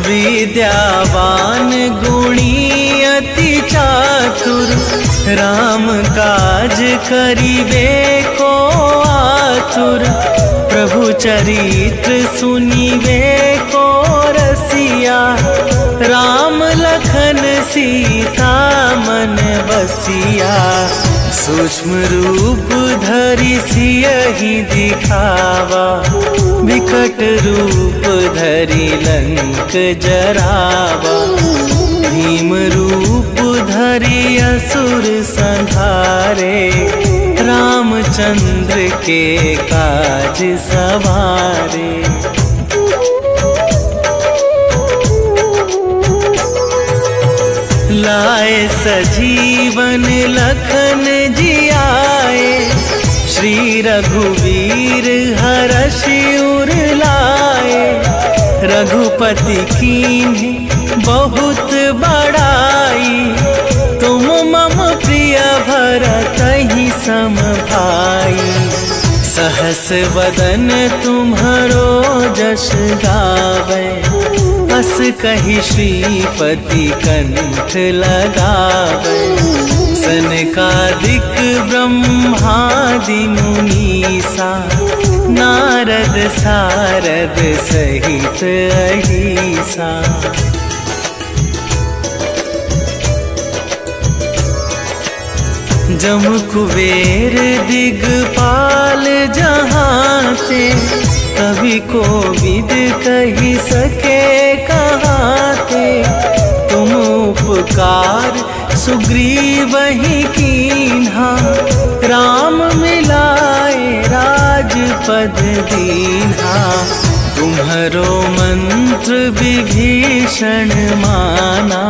विद्यावान गुणी अति चातुर, राम काज करिबे को आतुर। प्रभु चरित्र सुनिबे को रसिया, राम लखन सीता मन बसिया। सूक्ष्म रूप धरि सियहि दिखावा, विकट रूप धरि लंक जरावा। भीम रूप धरि असुर संहारे, रामचंद्र के काज सवारे। लाए सजीवन लखन जियाए, श्री रघुवीर हरषि उर लाए। रघुपति कीन्ही बहुत बड़ाई, तुम मम प्रिय भरतहि सम भाई। सहस वदन तुम्हरो जस गावे, अस कहि श्रीपति कंठ लगावे। सनकादिक ब्रह्मादि मुनीसा, नारद सारद सहित अहिसा। जम कुबेर दिगपाल जहाते, कभी कोविद कही सके कहाते। तुम उपकार सुग्रीवहि कीन्हा, राम मिलाए राजपद दीन्हा। तुम्हरो मंत्र विभीषण माना,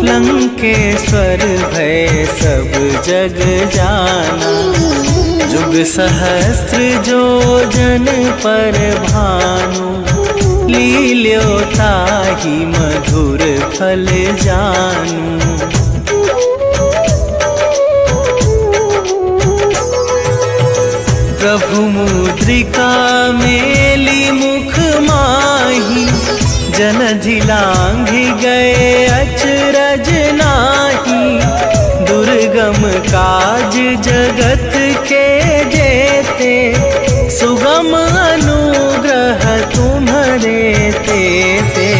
लंकेश्वर भय सब जग जाना। जुग सहस्त्र जो जन पर भानु, लील्यो ताहि मधुर फल जानू। प्रभु मुद्रिका मेली मुख माही, जनधि लांघि गए अचरज नाही। दुर्गम काज जगत के जेते, सुगम अनुग्रह तुम्हरे तेते।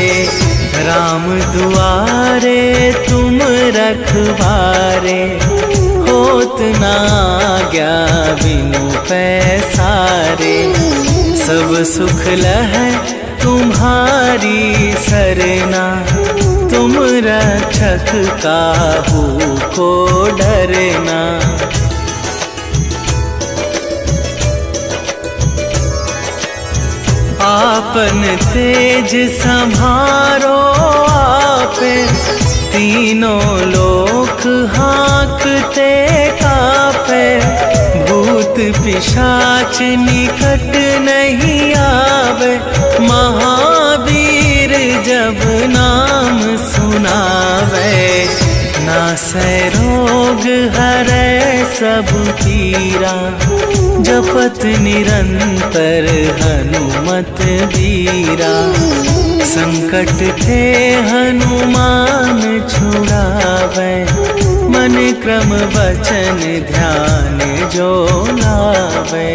राम दुआरे तुम रखवारे, होत ना आज्ञा बिनु पैसारे। सब सुख लहै तुम्हारी सरना, तुम रक्षक काहू को डरना। आपन तेज संभारो आपे, तीनों लोक हाँकते कापे। भूत पिशाच निकट नहीं आवे, महावीर जब नाम सुनावे। नासै रोग हरै सब पीरा, जपत निरंतर हनुमत वीरा। संकट ते हनुमान छुड़ावे, मन क्रम वचन ध्यान जो लावे।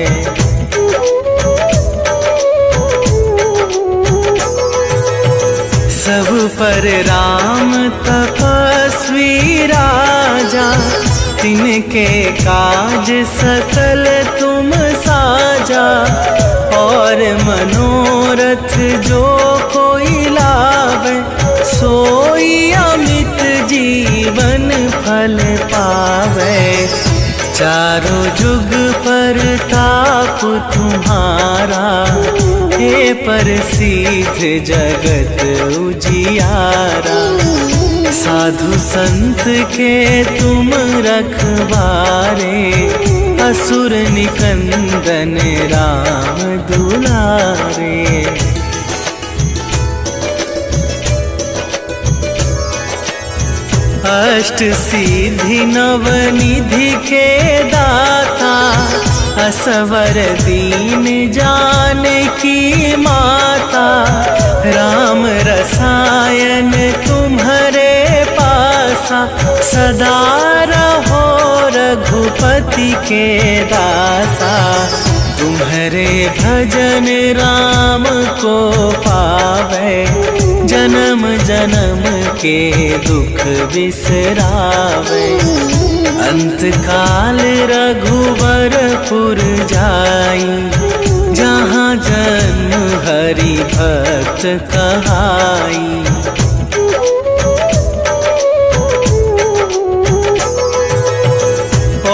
सब पर राम तपस्वी राजा, तिनके काज सकल तुम साजा। और मनोरथ जो कोई लावे, सोई अमित जीवन फल पावे। चारों जुग पर ताप तुम्हारा, हे प्रसिद्ध जगत उजियारा। साधु संत के तुम रखवारे, असुर निकंदन राम दुलारे। अष्ट सिद्धि नवनिधि के दाता, असवर दीन जानकी माता। राम रसायन तुम्हारे पासा, सदा रहो रघुपति के दासा। तुम्हारे भजन राम को पावे, जन्म जन्म के दुख बिसरावे। अंत काल रघुवरपुर जाई, जहाँ जन्म हरि भक्त कहाई।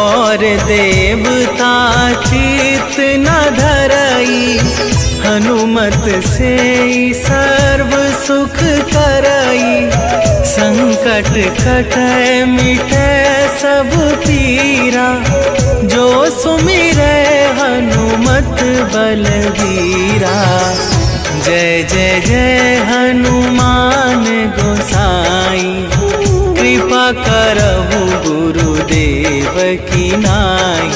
और देवता चित न धरई, हनुमत से सर्व सुख करई। संकट कटै मिटै सब पीरा, जो सुमिरै हनुमत बलबीरा। जय जय जय हनुमान गोसाई, कृपा करहु गुरुदेव की नाई।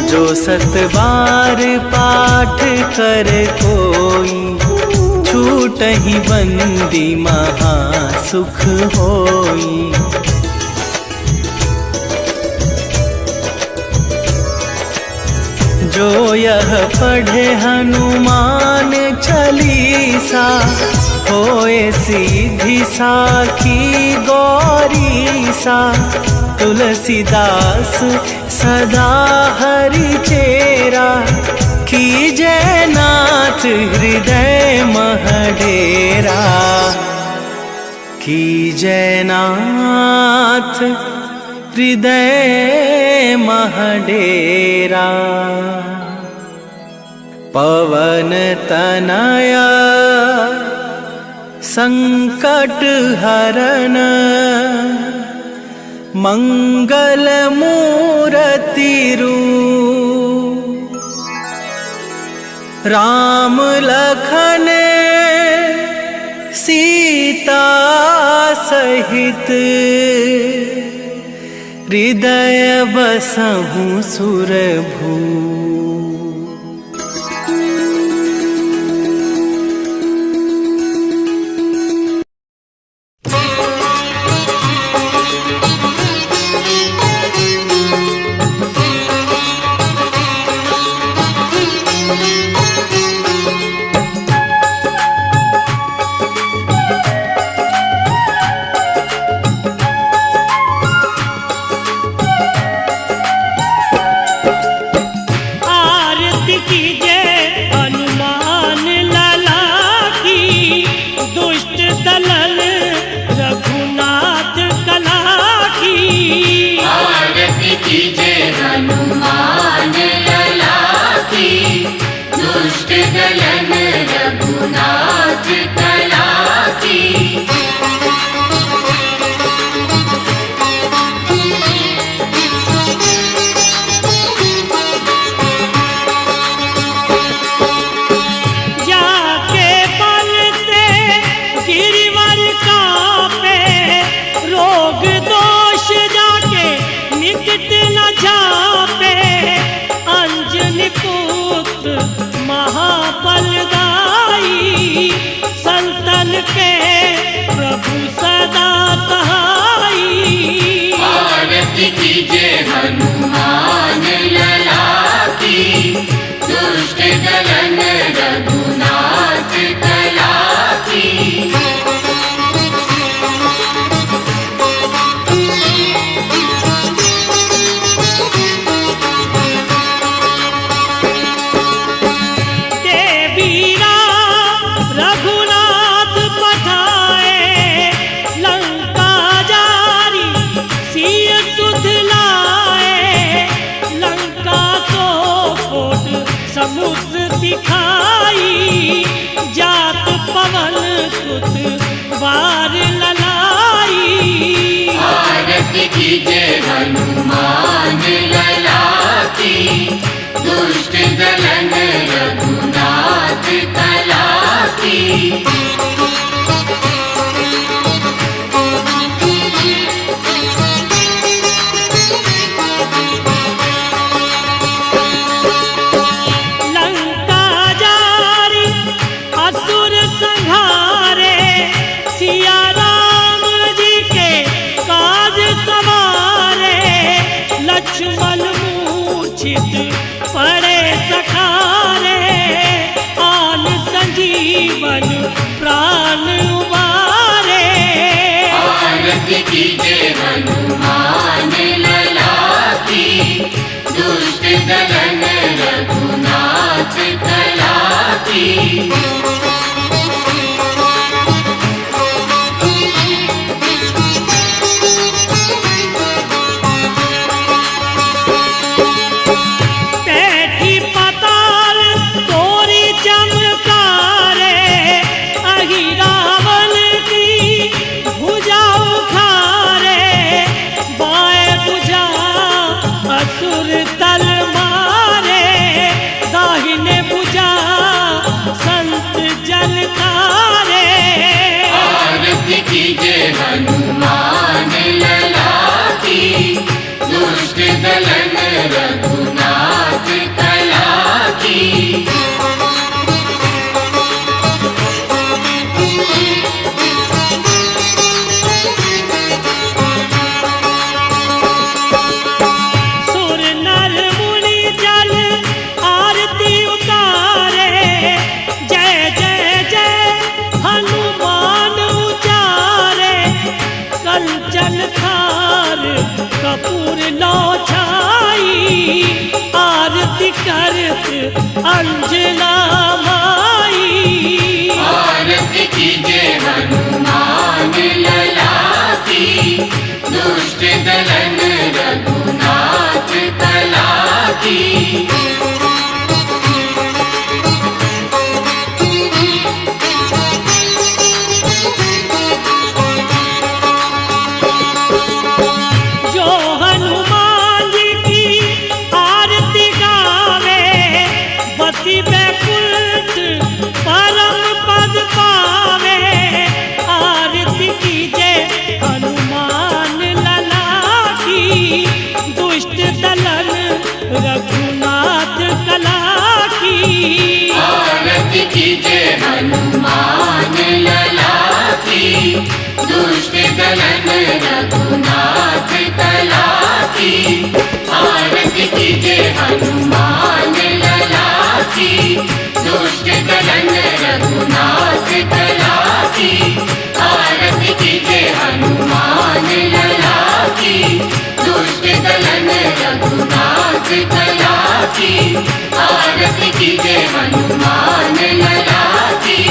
जो सत बार पाठ कर कोई, छूटहि बंदी महा सुख होई। जो यह पढ़े हनुमान चालीसा, होए सीधी साखी गौरीसा। तुलसीदास सदा हरि चेरा, कीजय नाथ हृदय मह डेरा। कीजय नाथ हृदय मह डेरा। पवन तनया संकट हरन, मंगल मूरति रूप। राम लखन सीता सहित, हृदय बसहु सुरभू। दिखाई, जात पवन सुत बार ललाई। आरती कीजे हनुमान लला की, दुष्ट दलन रघुनाथ कला की। लंका जारी असुर संहारे, सिया राम जी के काज सवारे। लक्ष्मण मूर्छित पड़े सखारे, आन संजीवन प्राण उबारे। आरती कीजे हनुमान लला की, दुष्ट दलन रघुनाथ कला की। बैठी पताल तोरी चमकारे, अहि रावण की भुजा उखारे। बाएं भुजा असुर तल मारे, दाहिने भुजा संत जल तारे। आरती कीजे हनुमान लला की, दुष्ट दलन रघुनाथ कला की। सुर नर मुनि जल आरती उतारे, जय जय जय हनुमान उचारे। कंचन थार कपूर लो छाई, आरती करत अंजना माई। आरती कीजे हनुमान लला की, दुष्ट दलन रघुनाथ कला की। जो हनुमान जी की आरती गावे, बसी बैकुंठ परम पद पावे। आरती कीजे हनुमान लला की, दुष्ट दलन रघुनाथ कला की। आरती कीजे हनुमान लला की, दुष्ट दलन रघुनाथ कला की। आरती कीजे हनुमान लला की, दुष्ट दलन रघुनाथ कला की। आरती कीजे हनुमान लला की, दुष्ट दलन रघुनाथ कला की। आरती कीजे हनुमान लला की,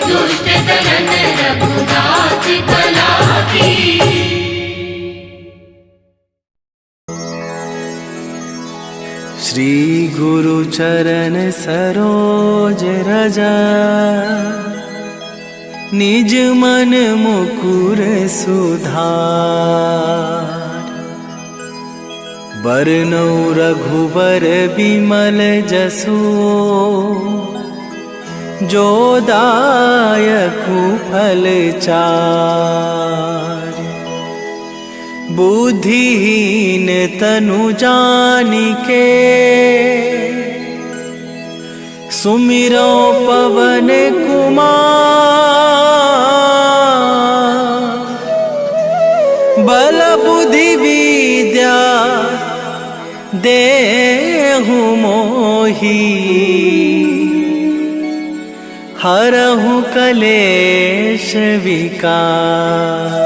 दुष्ट दलन रघुनाथ कला की। श्री गुरु चरण सरोज रजा, निज मन मुकुर सुधार। बरनौ रघुबर बिमल जसु, जो दायकु फल चार। बुद्धिहीन तनु जानिके, सुमिरो पवन कुमार। बल बुद्धि विद्या देहु मोहि, हरहु कलेश विकार।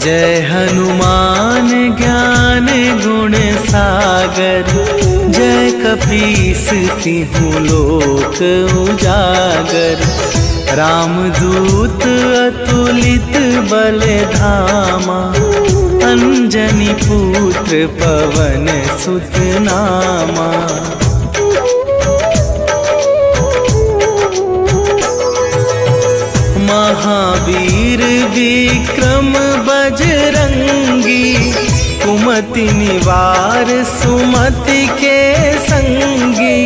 जय हनुमान ज्ञान गुण सागर, जय कपीस तिहु लोक उजागर। रामदूत अतुलित बल धामा, अंजनी पुत्र पवन सुत नामा। महावीर विक्रम बजरंगी, कुमति निवार सुमति के संगी।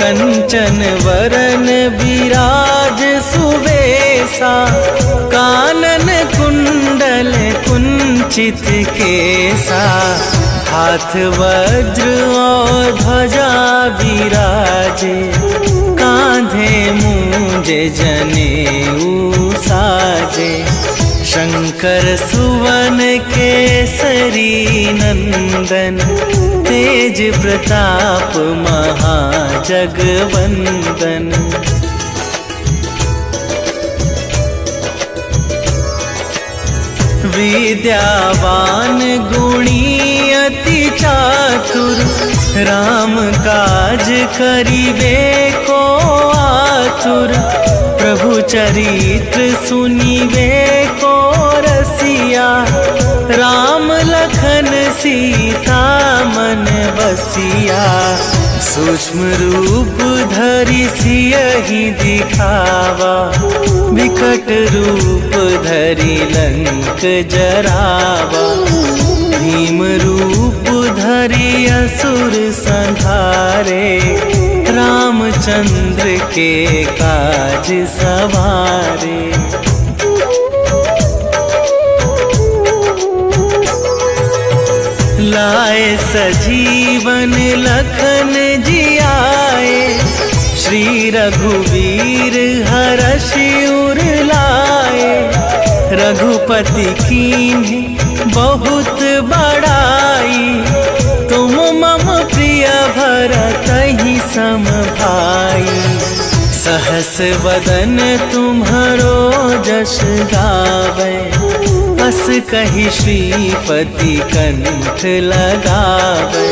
कंचन वरन विराज सुवेशा, कानन कुंडल कुंचित केसा। हाथ वज्र और ध्वजा विराजे, कांधे मूंज जनेऊ साजे। शंकर सुवन केसरी नंदन, तेज प्रताप महाजगवंदन। विद्यावान गुणी अति चातुर, राम काज करिबे को आतुर। प्रभु चरित्र सुनिबे को रसिया, राम लखन सीता मन बसिया। सूक्ष्म रूप धरि सियहि दिखावा, विकट रूप धरि लंक जरावा। भीम रूप धरि असुर संहारे, रामचंद्र के काज सवारे। लाए सजीवन लखन जियाए, श्री रघुवीर हरषि उर लाए। रघुपति कीन्ही बहुत बड़ाई, तुम मम प्रिय भरतहि सम भाई। सहस वदन तुम्हरो जस गावे, अस कहि श्रीपति कंठ लगावे।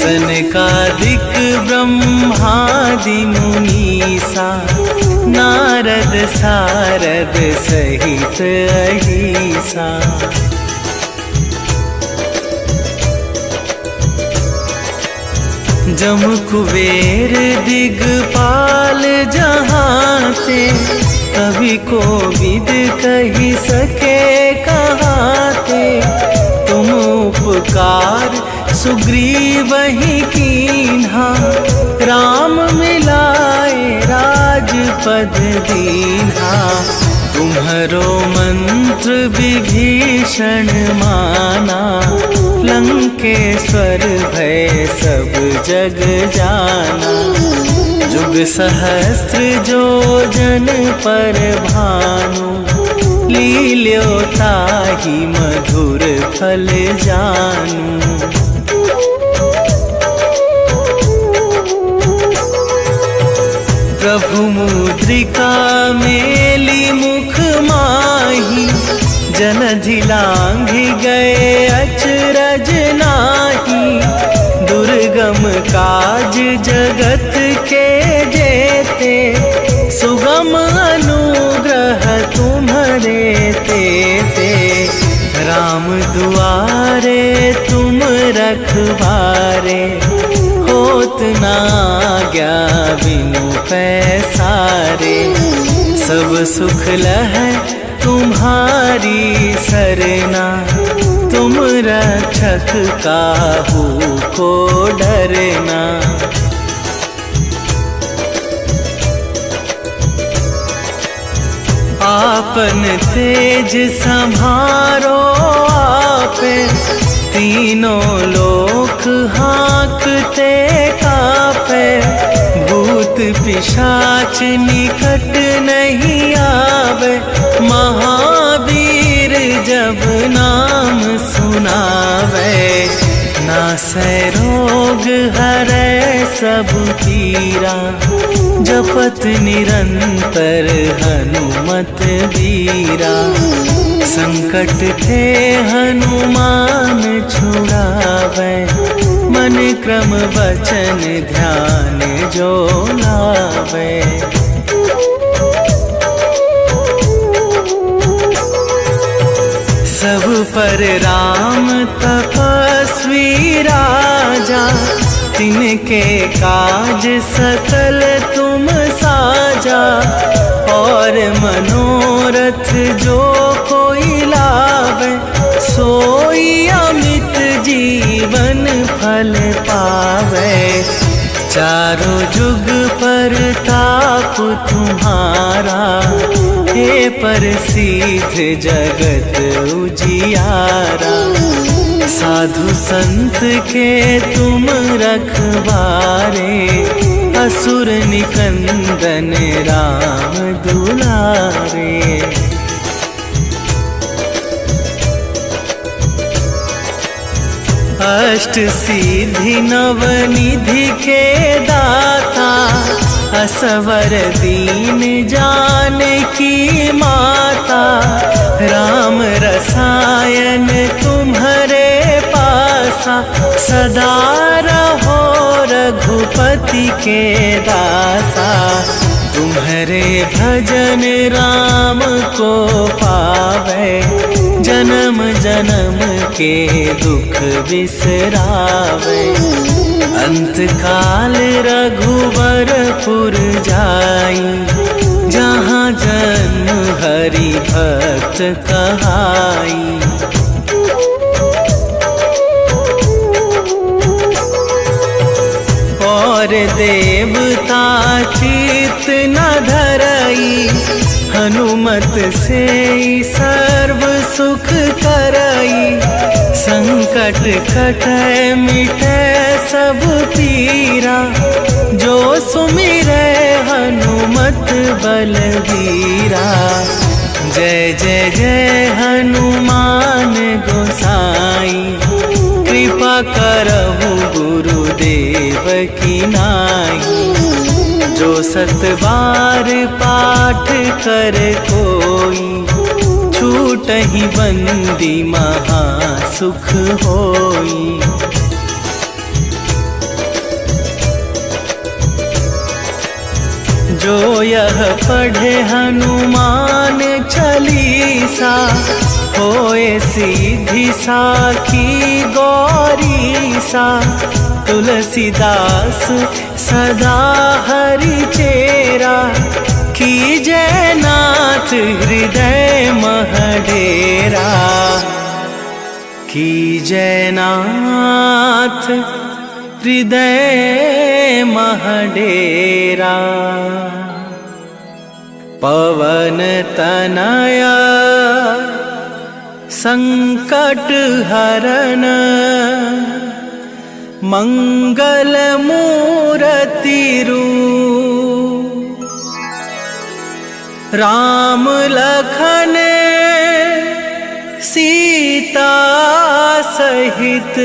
सनकादिक ब्रह्मादि मुनीसा, नारद सारद सहित अहिसा। जम कुबेर दिगपाल जहाते, कभी कोविद कही सके कहाते। तुम उपकार सुग्रीवहि कीन्हा, राम मिलाए राजपद दीन्हा। तुम्हरो मंत्र विभीषण माना, लंकेश्वर भय सब जग जाना। जुग सहस्त्र जो जन पर भानु, लील्यो ताहि मधुर फल जानू। प्रभु मुद्रिका मेली मुख माही, जलधि लांघि गए अचरज नाही। दुर्गम काज जगत के जेते, सुगम अनुग्रह तुम्हरे तेते। राम दुआरे तुम रखवारे, होत न आज्ञा बिनु पैसारे। सब सुख लहै तुम्हारी सरना, तुम रक्षक काहू को डरना। आपन तेज संभारो आपे, तीनों लोक हाँकते कापे। भूत पिशाच निकट नहीं आवे, महावीर जब नाम सुनावे। नासै रोग हरै सब पीरा, जपत निरंतर हनुमत बीरा। संकट ते हनुमान छुड़ावे, मन क्रम वचन ध्यान जो लावे। सब पर राम तपस्वी राजा, तिनके काज सकल तुम साजा। और मनोरथ जो कोई लावे, सोई अमित जीवन फल पावे। चारों जुग पर ताप तुम्हारा, हे प्रसिद्ध जगत उजियारा। साधु संत के तुम रखवारे, असुर निकंदन राम दुलारे। अष्ट सिद्धि नवनिधि के दाता, असवर दीन जानकी माता। राम रसायन तुम्हारे पासा, सदा रहो रघुपति के दासा। तुम्हारे भजन राम को पावे, जन्म जन्म के दुख बिसरावे। अंत काल रघुवरपुर जाई, जहाँ जन्म हरि भक्त कहाई। और देवता चित न धरई, हनुमत से सर्व सुख करई। संकट कटै मिटै सब पीरा, जो सुमिरै हनुमत बलबीरा। जय जय जय हनुमान गोसाई, कृपा करहु गुरुदेव की नाई। जो सत बार पाठ कर कोई, छूटहि बंदी महा सुख होई। जो यह पढ़े हनुमान चालीसा, होए सिद्धि साखी गौरीसा। तुलसीदास सदा हरि चेरा, कीजय नाथ हृदय मह डेरा। कीजय नाथ हृदय मह डेरा। पवन तनया संकट हरन, मंगल मूर्ति रूप। राम लखन सीता सहित,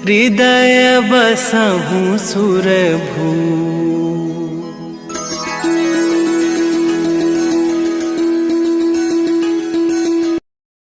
हृदय बसहु सुरभूप।